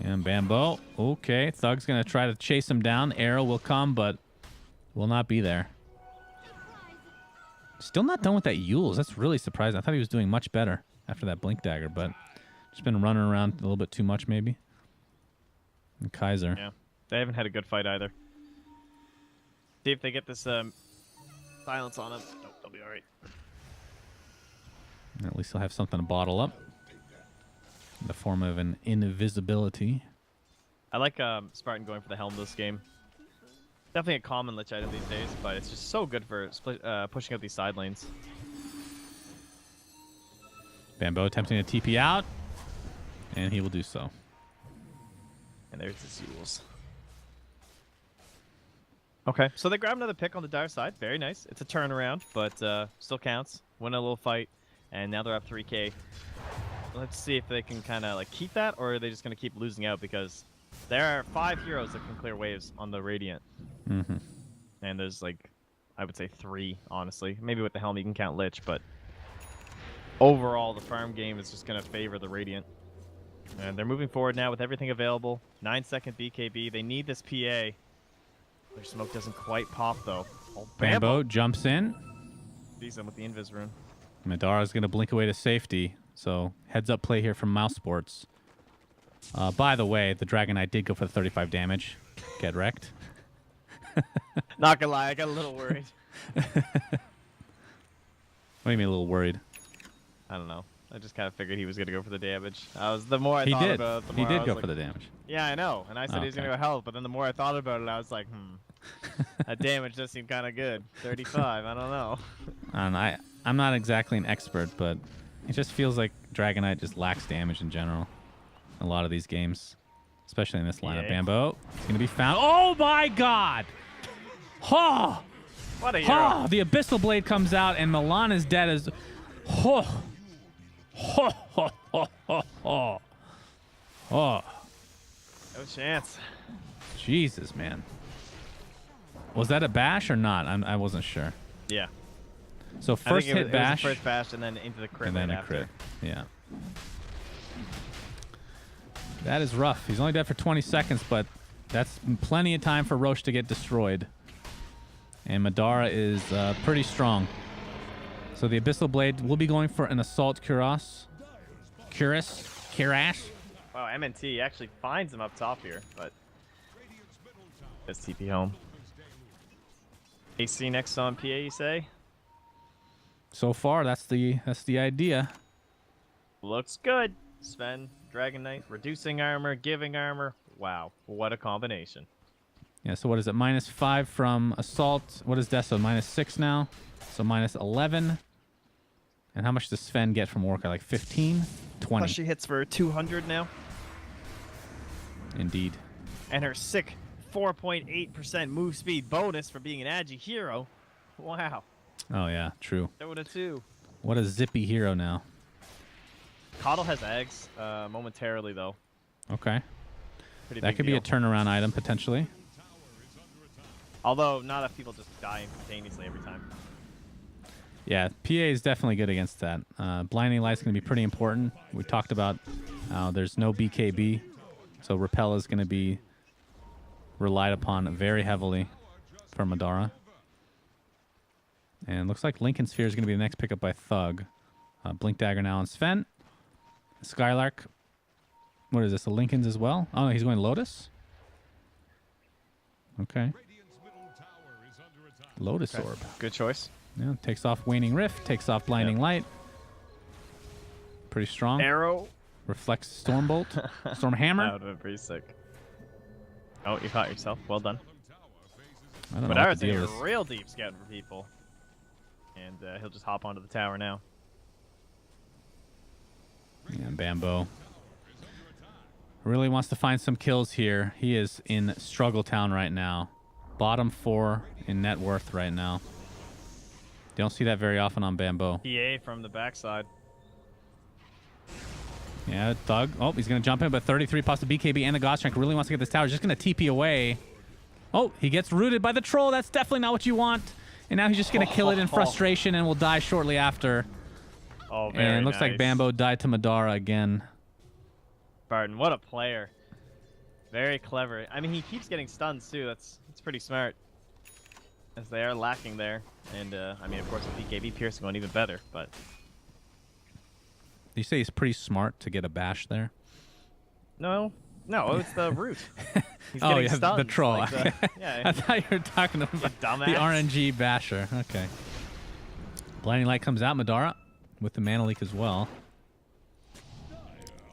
[SPEAKER 1] And Bambo. Okay, Thug's going to try to chase him down. Arrow will come, but will not be there. Still not done with that Yules. That's really surprising. I thought he was doing much better after that Blink Dagger, but just been running around a little bit too much, maybe. And Kaiser.
[SPEAKER 2] Yeah, they haven't had a good fight either. See if they get this silence on him. Nope, they'll be all right.
[SPEAKER 1] At least he'll have something to bottle up. In the form of an invisibility.
[SPEAKER 2] I like Spartan going for the helm this game. Definitely a common Lich item these days, but it's just so good for pushing up these side lanes.
[SPEAKER 1] Bambo attempting to TP out, and he will do so.
[SPEAKER 2] And there's the Yules. Okay, so they grab another pick on the Dire side. Very nice. It's a turnaround, but still counts. Win a little fight, and now they're up 3K. Let's see if they can kind of like keep that, or are they just going to keep losing out, because there are 5 heroes that can clear waves on the Radiant.
[SPEAKER 1] Mm-hmm.
[SPEAKER 2] And there's like, I would say 3, honestly. Maybe with the helm you can count Lich, but overall the farm game is just going to favor the Radiant. And they're moving forward now with everything available. 9-second BKB. They need this PA. Their smoke doesn't quite pop though. Oh,
[SPEAKER 1] Bambo jumps in.
[SPEAKER 2] Decent with the Invis rune.
[SPEAKER 1] Madara's going to blink away to safety. So heads up play here from Mouse Sports. By the way, the Dragon Knight did go for the 35 damage. Get wrecked.
[SPEAKER 2] Not gonna lie, I got a little worried.
[SPEAKER 1] What do you mean a little worried?
[SPEAKER 2] I don't know. I just kind of figured he was gonna go for the damage. The more I
[SPEAKER 1] He
[SPEAKER 2] thought
[SPEAKER 1] did.
[SPEAKER 2] about it, the
[SPEAKER 1] He
[SPEAKER 2] more I
[SPEAKER 1] did
[SPEAKER 2] was
[SPEAKER 1] go
[SPEAKER 2] like,
[SPEAKER 1] for the damage.
[SPEAKER 2] Yeah, I know. And I said he was gonna
[SPEAKER 1] Okay.
[SPEAKER 2] go health, but then the more I thought about it, I was like, that damage does seem kind of good. 35. I don't know.
[SPEAKER 1] And I'm not exactly an expert, but it just feels like Dragon Knight just lacks damage in general. A lot of these games, especially in this lineup.
[SPEAKER 2] Yeah.
[SPEAKER 1] Bambo, it's going to be found. Oh my God! Oh!
[SPEAKER 2] What a hero.
[SPEAKER 1] Oh! The Abyssal Blade comes out, and Milan is dead as. Oh! Oh! Oh! Oh! Oh! Oh! Oh!
[SPEAKER 2] No chance.
[SPEAKER 1] Jesus, man. Was that a bash or not? I wasn't sure.
[SPEAKER 2] Yeah.
[SPEAKER 1] So
[SPEAKER 2] I
[SPEAKER 1] first
[SPEAKER 2] think
[SPEAKER 1] hit
[SPEAKER 2] it
[SPEAKER 1] bash,
[SPEAKER 2] was the first bash and then into the crit
[SPEAKER 1] and then
[SPEAKER 2] right
[SPEAKER 1] a
[SPEAKER 2] after.
[SPEAKER 1] crit. Yeah. That is rough. He's only dead for 20 seconds, but that's plenty of time for Roche to get destroyed. And Madara is pretty strong. So the Abyssal Blade will be going for an Assault Cuirass. Cuirass.
[SPEAKER 2] Wow, MNT actually finds him up top here, but it's TP home. AC next on PA, you say?
[SPEAKER 1] So far, that's the idea.
[SPEAKER 2] Looks good. Sven, Dragon Knight, reducing armor, giving armor. Wow, what a combination.
[SPEAKER 1] Yeah, so what is it? -5 from Assault. What is Deso? -6 now. So -11. And how much does Sven get from Orca? Like 15? 20.
[SPEAKER 2] Plus she hits for 200 now.
[SPEAKER 1] Indeed.
[SPEAKER 2] And her sick 4.8% move speed bonus for being an Agi hero. Wow.
[SPEAKER 1] Oh, yeah, true.
[SPEAKER 2] Dota 2.
[SPEAKER 1] What a zippy hero now.
[SPEAKER 2] Coddle has eggs momentarily, though.
[SPEAKER 1] Okay.
[SPEAKER 2] Pretty
[SPEAKER 1] That
[SPEAKER 2] big
[SPEAKER 1] could be
[SPEAKER 2] deal.
[SPEAKER 1] a turnaround item, potentially.
[SPEAKER 2] Although, not if people just die instantaneously every time.
[SPEAKER 1] Yeah, PA is definitely good against that. Blinding Light's going to be pretty important. We talked about there's no BKB, so Repel is going to be relied upon very heavily for Madara. And looks like Lincoln Sphere is going to be the next pickup by Thug. Blink Dagger now on Sven. Skylark. What is this, the Lincolns as well? Oh, no, he's going Lotus? Okay. Lotus
[SPEAKER 2] Okay.
[SPEAKER 1] Orb.
[SPEAKER 2] Good choice.
[SPEAKER 1] Yeah, takes off Waning Rift, takes off Blinding Light. Pretty strong.
[SPEAKER 2] Arrow.
[SPEAKER 1] Reflects Stormbolt. Stormhammer.
[SPEAKER 2] That would have been pretty sick. Oh, you caught yourself. Well done.
[SPEAKER 1] I don't
[SPEAKER 2] But
[SPEAKER 1] know
[SPEAKER 2] I
[SPEAKER 1] what
[SPEAKER 2] was
[SPEAKER 1] the deal
[SPEAKER 2] thinking
[SPEAKER 1] is.
[SPEAKER 2] real deep scouting for people. And he'll just hop onto the tower now.
[SPEAKER 1] Yeah, Bambo. Really wants to find some kills here. He is in struggle town right now. Bottom 4 in net worth right now. Don't see that very often on Bamboo.
[SPEAKER 2] PA from the backside.
[SPEAKER 1] Yeah, Thug. Oh, he's going to jump in, but 33 pops the BKB and the Gostrek. Really wants to get this tower. Just going to TP away. Oh, he gets rooted by the troll. That's definitely not what you want. And now he's just going to kill it in frustration and will die shortly after.
[SPEAKER 2] Oh, very
[SPEAKER 1] And it looks like Bamboo died to Madara again.
[SPEAKER 2] Barton, what a player. Very clever. I mean, he keeps getting stuns, too. That's pretty smart. As they are lacking there. And, I mean, of course, with BKB Piercing going even better, but...
[SPEAKER 1] You say he's pretty smart to get a bash there?
[SPEAKER 2] No, it's the root. He's
[SPEAKER 1] Oh,
[SPEAKER 2] getting
[SPEAKER 1] yeah,
[SPEAKER 2] stuns,
[SPEAKER 1] the troll.
[SPEAKER 2] like yeah,
[SPEAKER 1] I thought you were talking about the
[SPEAKER 2] dumbass.
[SPEAKER 1] RNG basher. Okay. Blinding Light comes out. Madara with the mana leak as well.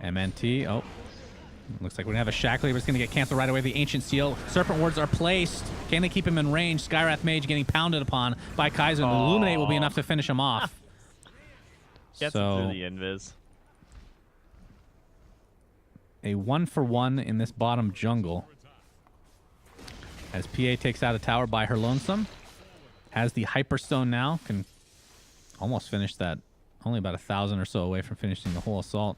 [SPEAKER 1] MNT. Oh. Looks like we're going to have a Shackler, but it's going to get canceled right away. The Ancient Seal. Serpent Wards are placed. Can they keep him in range? Skywrath Mage getting pounded upon by Kaiser. And the Illuminate will be enough to finish him off.
[SPEAKER 2] Gets him through the invis.
[SPEAKER 1] A 1-for-1 in this bottom jungle. As PA takes out a tower by her lonesome. Has the Hyperstone now. Can almost finish that. Only about 1,000 or so away from finishing the whole assault.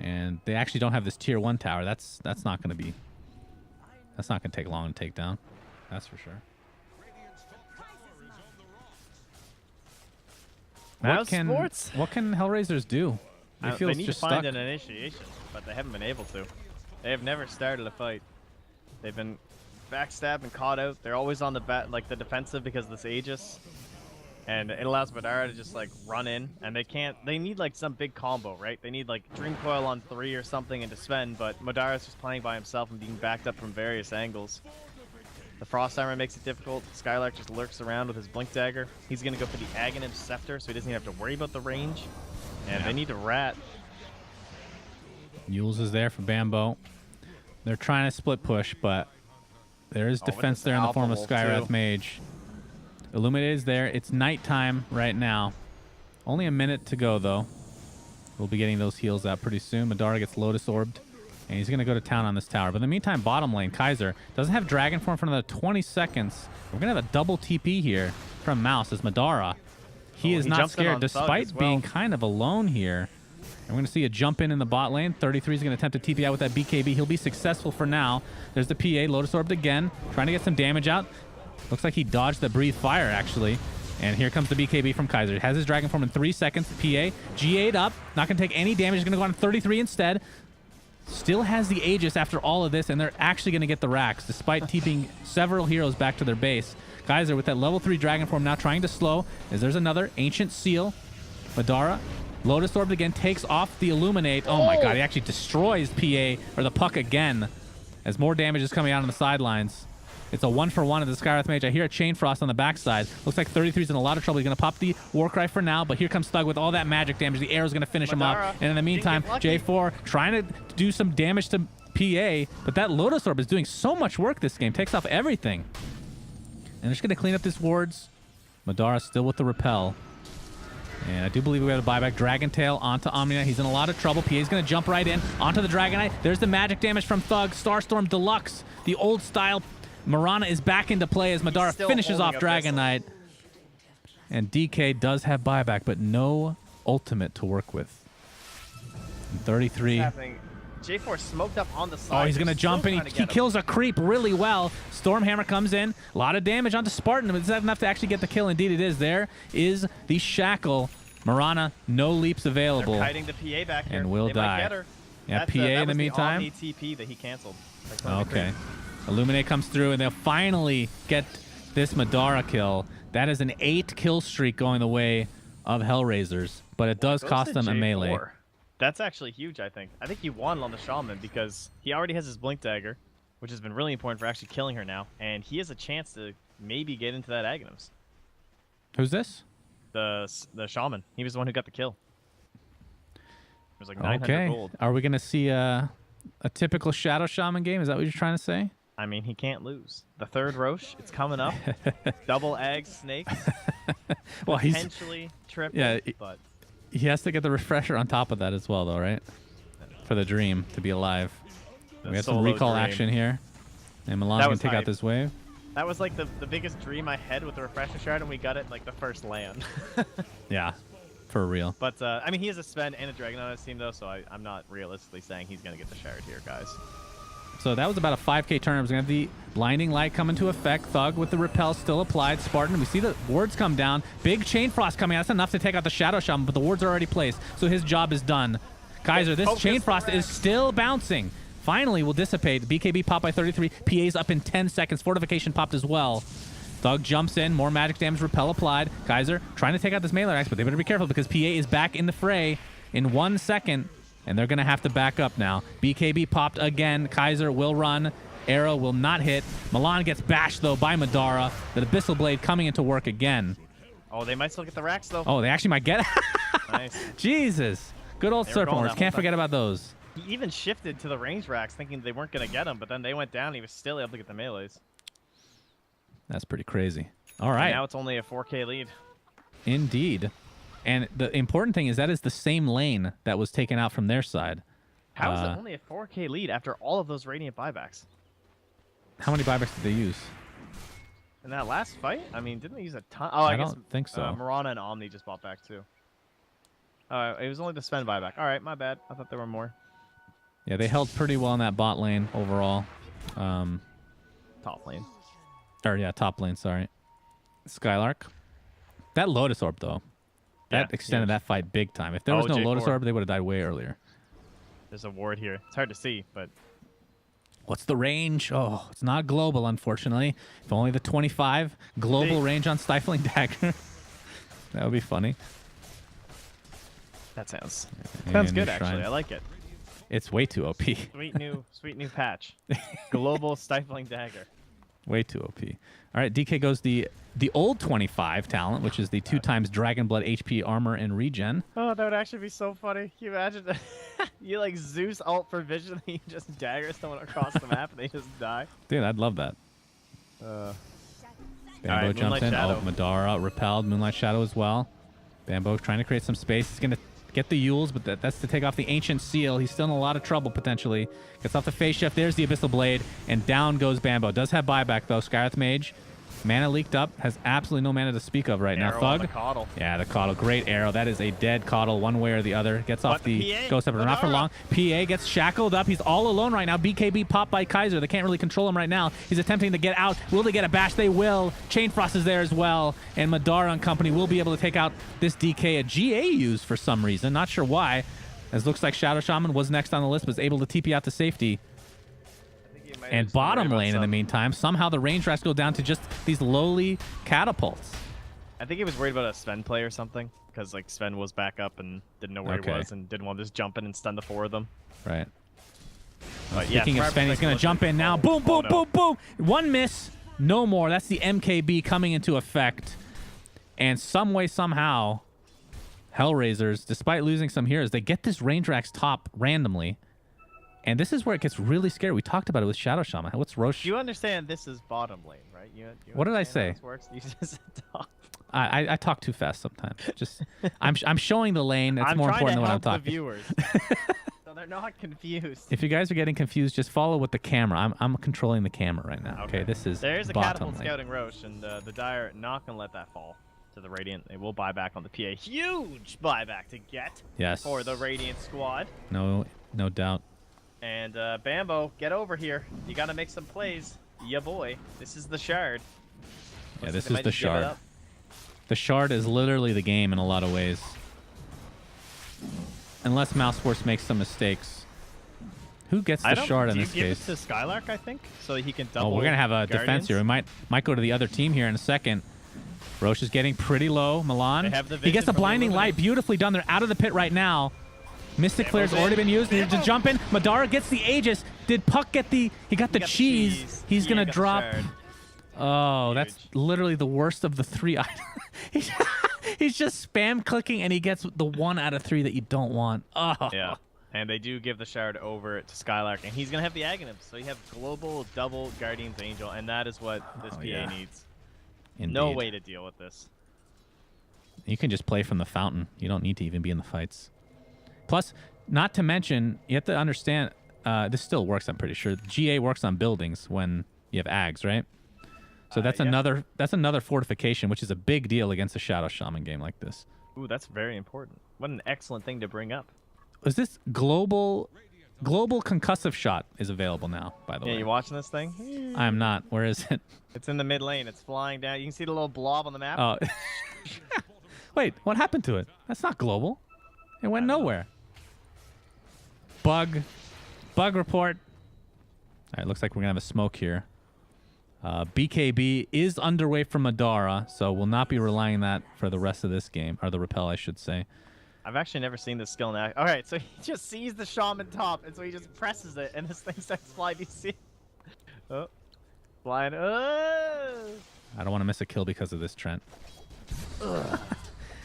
[SPEAKER 1] And they actually don't have this tier 1 tower. That's not going to be... That's not going to take long to take down. That's for sure. What can HellRaisers do? They
[SPEAKER 2] need to
[SPEAKER 1] just
[SPEAKER 2] find
[SPEAKER 1] stuck.
[SPEAKER 2] an initiation, but they haven't been able to. They have never started a fight. They've been backstabbed and caught out. They're always on the the defensive because of this Aegis, and it allows Madara to just like run in. And they can't. They need like some big combo, right? They need like Dream Coil on 3 or something into Sven, but Madara's just playing by himself and being backed up from various angles. The Frost Armor makes it difficult. Skylark just lurks around with his Blink Dagger. He's going to go for the Aghanim Scepter, so he doesn't even have to worry about the range. And they need to rat.
[SPEAKER 1] Yules is there for Bamboo. They're trying to split push, but there is defense there in the form of Skywrath Mage. Illuminate is there. It's nighttime right now. Only a minute to go, though. We'll be getting those heals out pretty soon. Madara gets Lotus Orbed. And he's going to go to town on this tower. But in the meantime, bottom lane, Kaiser doesn't have Dragon Form for another 20 seconds. We're going to have a double TP here from Mouz as Madara. He is not scared despite being kind of alone here. And we're going to see a jump in the bot lane. 33 is going to attempt to TP out with that BKB. He'll be successful for now. There's the PA, Lotus Orbed again, trying to get some damage out. Looks like he dodged the Breathe Fire, actually. And here comes the BKB from Kaiser. He has his Dragon Form in 3 seconds. PA, G8 up, not going to take any damage. He's going to go on 33 instead. Still has the Aegis after all of this, and they're actually going to get the racks, despite TPing several heroes back to their base. Kaiser with that level 3 Dragon Form now trying to slow, as there's another Ancient Seal. Madara, Lotus Orb again, takes off the Illuminate. Oh my god, he actually destroys PA, or the Puck again, as more damage is coming out on the sidelines. It's a 1-for-1 of the Skywrath Mage. I hear a Chain Frost on the backside. Looks like 33's in a lot of trouble. He's going to pop the Warcry for now, but here comes Thug with all that magic damage. The arrow's going to finish him off. And in the meantime, J4 trying to do some damage to PA, but that Lotus Orb is doing so much work this game. Takes off everything. And they're just going to clean up this wards. Madara still with the repel. And I do believe we have a buyback. Dragon Tail onto Omni. He's in a lot of trouble. PA's going to jump right in onto the Dragon Knight. There's the magic damage from Thug. Starstorm Deluxe, the old style. Marana is back into play as Madara finishes off Dragon Knight. And DK does have buyback, but no ultimate to work with. And 33.
[SPEAKER 2] J4 smoked up on the side.
[SPEAKER 1] Oh, he's going to jump in. He kills a creep really well. Stormhammer comes in. A lot of damage onto Spartan, but it's not enough to actually get the kill. Indeed it is. There is the Shackle. Marana, no leaps available.
[SPEAKER 2] They're kiting the PA back here.
[SPEAKER 1] And will die. Yeah, PA in the meantime.
[SPEAKER 2] That was the TP that he canceled.
[SPEAKER 1] Okay. Illuminate comes through, and they'll finally get this Madara kill. That is an 8 kill streak going the way of HellRaisers, but it does cost them a melee.
[SPEAKER 2] That's actually huge, I think. I think he won on the Shaman because he already has his Blink Dagger, which has been really important for actually killing her now, and he has a chance to maybe get into that Aghanims.
[SPEAKER 1] Who's this?
[SPEAKER 2] The Shaman. He was the one who got the kill. It was like 900 gold.
[SPEAKER 1] Are we going to see a typical Shadow Shaman game? Is that what you're trying to say?
[SPEAKER 2] I mean, he can't lose. The third Roche, it's coming up. Double eggs, snakes.
[SPEAKER 1] Well, he's
[SPEAKER 2] potentially triple.
[SPEAKER 1] Yeah,
[SPEAKER 2] but
[SPEAKER 1] he has to get the refresher on top of that as well, though, right? for the dream to be alive.
[SPEAKER 2] The
[SPEAKER 1] We had some
[SPEAKER 2] solo
[SPEAKER 1] recall
[SPEAKER 2] dream.
[SPEAKER 1] action here. And Milan's
[SPEAKER 2] That
[SPEAKER 1] going
[SPEAKER 2] was
[SPEAKER 1] to take out
[SPEAKER 2] hype.
[SPEAKER 1] this wave.
[SPEAKER 2] That was like the biggest dream I had with the refresher shard, and we got it in, like the first land.
[SPEAKER 1] Yeah, for real.
[SPEAKER 2] But I mean, he has a Sven and a Dragon on his team though, so I'm not realistically saying he's gonna get the shard here, guys.
[SPEAKER 1] So that was about a 5k turn. We're going to have the blinding light come into effect. Thug with the repel still applied. Spartan, we see the wards come down. Big chain frost coming out. That's enough to take out the Shadow Shaman, but the wards are already placed, so his job is done. Kaiser, this
[SPEAKER 2] Focus
[SPEAKER 1] chain
[SPEAKER 2] the
[SPEAKER 1] frost is
[SPEAKER 2] Rex.
[SPEAKER 1] still bouncing. Finally will dissipate. BKB popped by 33. PA's up in 10 seconds. Fortification popped as well. Thug jumps in. More magic damage. Repel applied. Kaiser trying to take out this melee axe, but they better be careful because PA is back in the fray in 1 second, and they're going to have to back up now. BKB popped again. Kaiser will run. Arrow will not hit. Milan gets bashed, though, by Madara. The Abyssal Blade coming into work again.
[SPEAKER 2] Oh, they might still get the racks though.
[SPEAKER 1] Oh, they actually might get it.
[SPEAKER 2] Nice.
[SPEAKER 1] Jesus. Good old
[SPEAKER 2] They were
[SPEAKER 1] Serpent
[SPEAKER 2] going
[SPEAKER 1] Lords.
[SPEAKER 2] that whole
[SPEAKER 1] Can't
[SPEAKER 2] time.
[SPEAKER 1] forget about those.
[SPEAKER 2] He even shifted to the range racks, thinking they weren't gonna get him, but then they went down. And he was still able to get the melees.
[SPEAKER 1] That's pretty crazy. All
[SPEAKER 2] And
[SPEAKER 1] right.
[SPEAKER 2] now it's only a 4K lead.
[SPEAKER 1] Indeed. And the important thing is that is the same lane that was taken out from their side.
[SPEAKER 2] How is it only a 4K lead after all of those Radiant buybacks?
[SPEAKER 1] How many buybacks did they use?
[SPEAKER 2] In that last fight? I mean, didn't they use a ton? Oh,
[SPEAKER 1] I
[SPEAKER 2] guess
[SPEAKER 1] don't think so.
[SPEAKER 2] Mirana and Omni just bought back too. It was only the Sven buyback. All right, my bad. I thought there were more.
[SPEAKER 1] Yeah, they held pretty well in that bot lane overall.
[SPEAKER 2] Top lane.
[SPEAKER 1] Or, yeah, top lane, sorry. Skylark. That Lotus Orb, though. That
[SPEAKER 2] Yeah,
[SPEAKER 1] extended
[SPEAKER 2] huge.
[SPEAKER 1] that fight big time. If there was
[SPEAKER 2] Oh,
[SPEAKER 1] no
[SPEAKER 2] J4.
[SPEAKER 1] Lotus Orb, they would have died way earlier.
[SPEAKER 2] There's a ward here. It's hard to see, but
[SPEAKER 1] What's the range? Oh, it's not global, unfortunately. If only the 25 global
[SPEAKER 2] They-
[SPEAKER 1] range on Stifling Dagger. That would be funny.
[SPEAKER 2] that sounds
[SPEAKER 1] And
[SPEAKER 2] good
[SPEAKER 1] new
[SPEAKER 2] actually.
[SPEAKER 1] shrine.
[SPEAKER 2] I like it.
[SPEAKER 1] It's way too OP.
[SPEAKER 2] Sweet new patch. Global stifling dagger.
[SPEAKER 1] Way too OP. All right, DK goes the old 25 talent, which is the 2 times Dragon Blood HP armor and regen.
[SPEAKER 2] Oh, that would actually be so funny. Can you imagine that? You like Zeus ult for vision, and you just dagger someone across the map, and they just die.
[SPEAKER 1] Dude, I'd love that.
[SPEAKER 2] Uh,
[SPEAKER 1] Bambo
[SPEAKER 2] Alright,
[SPEAKER 1] jumps
[SPEAKER 2] Moonlight
[SPEAKER 1] in.
[SPEAKER 2] Shadow.
[SPEAKER 1] Oh, Madara repelled. Moonlight Shadow as well. Bambo trying to create some space. He's going to get the Yules, but that's to take off the Ancient Seal. He's still in a lot of trouble, potentially. Gets off the Phase Shift. There's the Abyssal Blade, and down goes Bambo. Does have buyback, though. Skyrath Mage. Mana leaked up. Has absolutely no mana to speak of right now.
[SPEAKER 2] arrow on
[SPEAKER 1] Thug.
[SPEAKER 2] the coddle.
[SPEAKER 1] Yeah, the Coddle. Great arrow. That is a dead Coddle one way or the other. Gets off
[SPEAKER 2] But the
[SPEAKER 1] the
[SPEAKER 2] PA,
[SPEAKER 1] Ghost Scepter. Not for
[SPEAKER 2] Madara.
[SPEAKER 1] long. PA gets shackled up. He's all alone right now. BKB popped by Kaiser. They can't really control him right now. He's attempting to get out. Will they get a bash? They will. Chain Frost is there as well. And Madara and company will be able to take out this DK. A GA used for some reason. Not sure why. As looks like Shadow Shaman was next on the list, was able to TP out to safety.
[SPEAKER 2] I think he might have
[SPEAKER 1] And
[SPEAKER 2] just been worried
[SPEAKER 1] bottom
[SPEAKER 2] about
[SPEAKER 1] lane in the
[SPEAKER 2] some-
[SPEAKER 1] meantime, somehow the range racks go down to just these lowly catapults.
[SPEAKER 2] I think he was worried about a Sven play or something, because like Sven was back up and didn't know where
[SPEAKER 1] Okay.
[SPEAKER 2] he was and didn't want to just jump in and stun the 4 of them.
[SPEAKER 1] Right.
[SPEAKER 2] But yeah,
[SPEAKER 1] Speaking
[SPEAKER 2] from
[SPEAKER 1] of
[SPEAKER 2] our
[SPEAKER 1] Sven, he's
[SPEAKER 2] perspective,
[SPEAKER 1] going to
[SPEAKER 2] looks
[SPEAKER 1] jump
[SPEAKER 2] like-
[SPEAKER 1] in now.
[SPEAKER 2] oh,
[SPEAKER 1] Boom,
[SPEAKER 2] oh,
[SPEAKER 1] boom,
[SPEAKER 2] no.
[SPEAKER 1] boom, boom. One miss. No more. That's the MKB coming into effect. And some way, somehow, HellRaisers, despite losing some heroes, they get this range racks top randomly. And this is where it gets really scary. We talked about it with Shadow Shaman. What's Roche?
[SPEAKER 2] You understand this is bottom lane, right? You
[SPEAKER 1] What did I
[SPEAKER 2] understand how
[SPEAKER 1] say?
[SPEAKER 2] this works? You just said top.
[SPEAKER 1] I talk too fast sometimes. Just I'm showing the lane. It's
[SPEAKER 2] I'm
[SPEAKER 1] more
[SPEAKER 2] trying
[SPEAKER 1] important
[SPEAKER 2] to
[SPEAKER 1] than what I'm
[SPEAKER 2] help the
[SPEAKER 1] talking.
[SPEAKER 2] viewers, so they're not confused.
[SPEAKER 1] If you guys are getting confused, just follow with the camera. I'm controlling the camera right now. Okay, this is
[SPEAKER 2] There's a
[SPEAKER 1] bottom
[SPEAKER 2] catapult
[SPEAKER 1] lane.
[SPEAKER 2] scouting Roche, and the Dire not gonna let that fall to the Radiant. They will buy back on the PA. Huge buyback to get
[SPEAKER 1] Yes.
[SPEAKER 2] for the Radiant squad.
[SPEAKER 1] No doubt.
[SPEAKER 2] And
[SPEAKER 3] Bambo, get over here. You gotta make some plays. Yeah, boy. This is the shard.
[SPEAKER 1] Yeah,
[SPEAKER 3] Looks
[SPEAKER 1] this
[SPEAKER 3] like they
[SPEAKER 1] is
[SPEAKER 3] might
[SPEAKER 1] the
[SPEAKER 3] just give it
[SPEAKER 1] shard.
[SPEAKER 3] up.
[SPEAKER 1] The shard is literally the game in a lot of ways. Unless Mouse Force makes some mistakes. Who gets the shard in
[SPEAKER 2] do
[SPEAKER 1] this
[SPEAKER 2] you give
[SPEAKER 1] case?
[SPEAKER 2] it to Skylark, I think, so he can
[SPEAKER 1] Oh,
[SPEAKER 2] double.
[SPEAKER 1] we're gonna have a defense
[SPEAKER 2] Guardians?
[SPEAKER 1] here. We might go to the other team here in a second. Roche is getting pretty low. Milan.
[SPEAKER 2] They have the
[SPEAKER 1] He gets
[SPEAKER 2] vision
[SPEAKER 1] the
[SPEAKER 2] from the
[SPEAKER 1] blinding light.
[SPEAKER 2] Illuminati.
[SPEAKER 1] Beautifully done. They're out of the pit right now. Mystic
[SPEAKER 2] Bambo's
[SPEAKER 1] Flare's already
[SPEAKER 2] in.
[SPEAKER 1] been used. He needs to
[SPEAKER 2] Bambo.
[SPEAKER 1] jump in. Madara gets the Aegis. Did Puck get the... He got the
[SPEAKER 2] Got the
[SPEAKER 1] cheese. He's
[SPEAKER 2] Yeah,
[SPEAKER 1] gonna
[SPEAKER 2] got the
[SPEAKER 1] drop...
[SPEAKER 2] shard.
[SPEAKER 1] Oh, that's
[SPEAKER 2] Huge.
[SPEAKER 1] literally the worst of the 3 items. He's just spam clicking and he gets the 1 out of 3 that you don't want. Oh.
[SPEAKER 2] Yeah. And they do give the shard over to Skylark, and he's gonna have the Aghanim's. So you have global double Guardian's Angel, and that is what this PA
[SPEAKER 1] yeah.
[SPEAKER 2] needs.
[SPEAKER 1] Indeed.
[SPEAKER 2] No way to deal with this.
[SPEAKER 1] You can just play from the fountain. You don't need to even be in the fights. Plus, not to mention, you have to understand, this still works, I'm pretty sure. GA works on buildings when you have ags, right? So that's
[SPEAKER 2] yeah.
[SPEAKER 1] that's another fortification, which is a big deal against a Shadow Shaman game like this.
[SPEAKER 2] Ooh, that's very important. What an excellent thing to bring up.
[SPEAKER 1] Is this global concussive shot is available now, by the way.
[SPEAKER 2] Yeah, you watching this thing?
[SPEAKER 1] I am not. Where is it?
[SPEAKER 2] It's in the mid lane. It's flying down. You can see the little blob on the map.
[SPEAKER 1] Oh. Wait, what happened to it? That's not global. It went nowhere. Bug report. All right, looks like we're going to have a smoke here. BKB is underway from Madara, so we'll not be relying on that for the rest of this game, or the repel, I should say.
[SPEAKER 2] I've actually never seen this skill in action. All right, so he just sees the shaman top, and so he just presses it, and this thing starts flying. Do you see? Oh, flying. Oh.
[SPEAKER 1] I don't want to miss a kill because of this, Trent.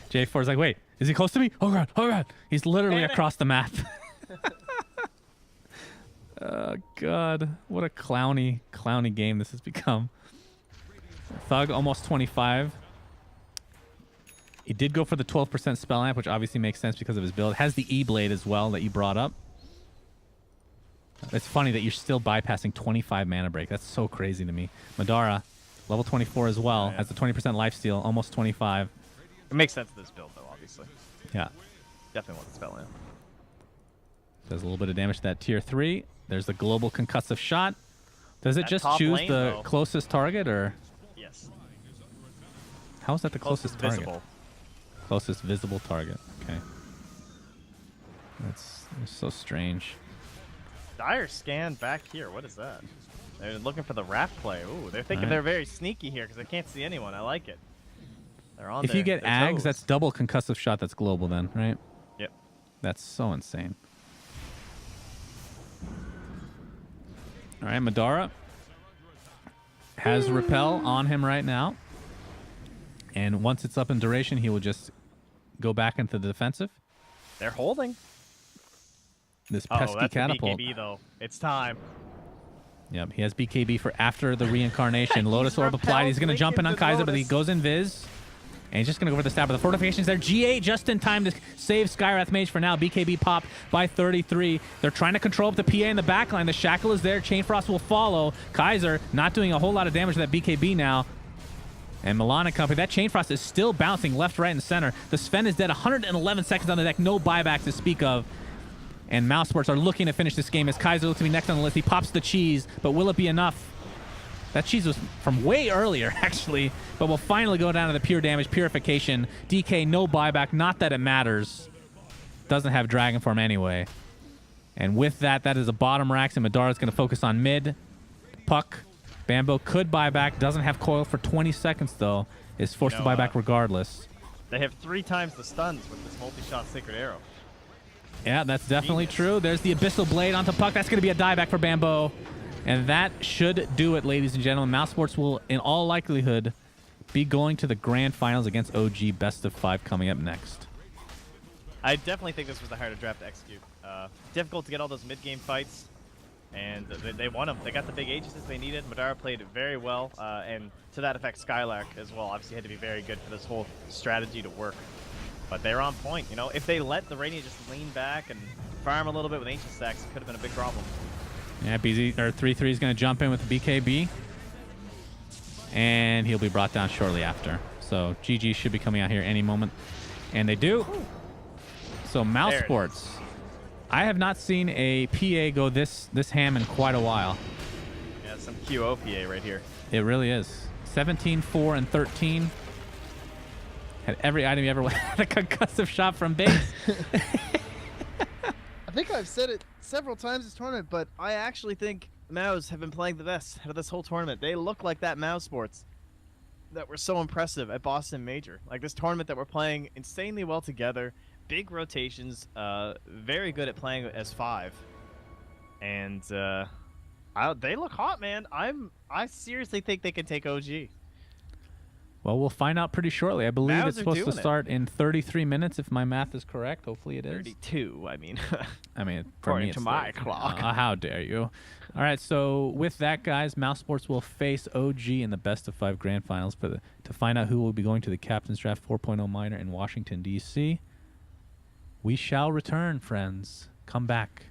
[SPEAKER 1] J4's like, wait, is he close to me? Oh god, oh god. He's literally across the map. Oh god, what a clowny game this has become. Thug almost 25. He did go for the 12% spell amp, which obviously makes sense because of his build. Has the E-Blade as well that you brought up. It's funny that you're still bypassing 25 mana break. That's so crazy to me. Madara, level 24 as well, has the 20% lifesteal, almost 25.
[SPEAKER 2] It makes sense to this build, though, obviously.
[SPEAKER 1] Yeah.
[SPEAKER 2] Definitely want the spell amp.
[SPEAKER 1] Does a little bit of damage to that tier 3. There's the global concussive shot. Does it
[SPEAKER 2] That
[SPEAKER 1] just
[SPEAKER 2] top
[SPEAKER 1] choose
[SPEAKER 2] lane,
[SPEAKER 1] the
[SPEAKER 2] though.
[SPEAKER 1] closest target, or
[SPEAKER 2] Yes.
[SPEAKER 1] how is that the closest target?
[SPEAKER 2] Visible.
[SPEAKER 1] Closest visible target. Okay. That's so strange.
[SPEAKER 2] Dire scan back here. What is that? They're looking for the raft play. Ooh, they're thinking
[SPEAKER 1] Alright.
[SPEAKER 2] they're very sneaky here because they can't see anyone. I like it. They're on
[SPEAKER 1] If you get
[SPEAKER 2] their
[SPEAKER 1] ags,
[SPEAKER 2] toes.
[SPEAKER 1] that's double concussive shot. That's global then, right?
[SPEAKER 2] Yep.
[SPEAKER 1] That's so insane. All right, Madara has repel on him right now. And once it's up in duration, he will just go back into the defensive.
[SPEAKER 2] They're holding.
[SPEAKER 1] This
[SPEAKER 2] Oh,
[SPEAKER 1] pesky
[SPEAKER 2] that's
[SPEAKER 1] catapult.
[SPEAKER 2] the BKB though. It's time.
[SPEAKER 1] Yep, he has BKB for after the reincarnation. Lotus Orb applied. He's going to jump in on Kaiser, but he goes in Viz. And he's just going to go for the stab. But the fortification's there. GA just in time to save Skywrath Mage for now. BKB popped by 33. They're trying to control up the PA in the backline. The Shackle is there. Chain Frost will follow. Kaiser not doing a whole lot of damage to that BKB now. And Milan and company. That Chain Frost is still bouncing left, right, and center. The Sven is dead. 111 seconds on the deck. No buyback to speak of. And Mouse Sports are looking to finish this game as Kaiser looks to be next on the list. He pops the cheese, but will it be enough? That cheese was from way earlier, actually, but we'll finally go down to the pure damage purification. DK, no buyback. Not that it matters. Doesn't have Dragon Form anyway. And with that, that is a bottom racks, and Madara's going to focus on mid. Puck. Bambo could buy back. Doesn't have coil for 20 seconds, though. Is forced to buy back regardless.
[SPEAKER 2] They have 3 times the stuns with this multi-shot Sacred Arrow.
[SPEAKER 1] Yeah, that's definitely true. There's the Abyssal Blade onto Puck. That's going to be a dieback for Bambo. And that should do it, ladies and gentlemen. Mouse Sports will, in all likelihood, be going to the grand finals against OG Best of 5 coming up next.
[SPEAKER 2] I definitely think this was the harder draft to execute. Difficult to get all those mid-game fights, and they won them. They got the big agencies they needed. Madara played very well, and to that effect, Skylark as well. Obviously had to be very good for this whole strategy to work. But they're on point. You know, if they let the Radiant just lean back and farm a little bit with Ancient Stacks, it could have been a big problem.
[SPEAKER 1] Yeah, BZ or 3-3 is going to jump in with the BKB. And he'll be brought down shortly after. So GG should be coming out here any moment. And they do. So Mouse Sports. I have not seen a PA go this ham in quite a while.
[SPEAKER 2] Yeah, some QO PA right here.
[SPEAKER 1] It really is. 17, 4, and 13. Had every item you ever had a concussive shot from base.
[SPEAKER 3] I think I've said it several times this tournament, but I actually think
[SPEAKER 2] Mouz have been playing the best out of this whole tournament. They look like that Mouz Sports that were so impressive at Boston Major. Like this tournament that we're playing insanely well together. Big rotations, very good at playing as 5. And they look hot, man. I seriously think they can take OG.
[SPEAKER 1] Well, we'll find out pretty shortly. I believe
[SPEAKER 2] Mouz
[SPEAKER 1] it's
[SPEAKER 2] are
[SPEAKER 1] supposed to
[SPEAKER 2] doing it.
[SPEAKER 1] start in 33 minutes, if my math is correct. Hopefully it is.
[SPEAKER 2] 32, I mean.
[SPEAKER 1] I mean, for
[SPEAKER 2] According
[SPEAKER 1] me, it's
[SPEAKER 2] to my
[SPEAKER 1] 33.
[SPEAKER 2] clock.
[SPEAKER 1] How dare you? All right, so with that, guys, Mouse Sports will face OG in the best of 5 grand finals to find out who will be going to the Captain's Draft 4.0 Minor in Washington, D.C. We shall return, friends. Come back.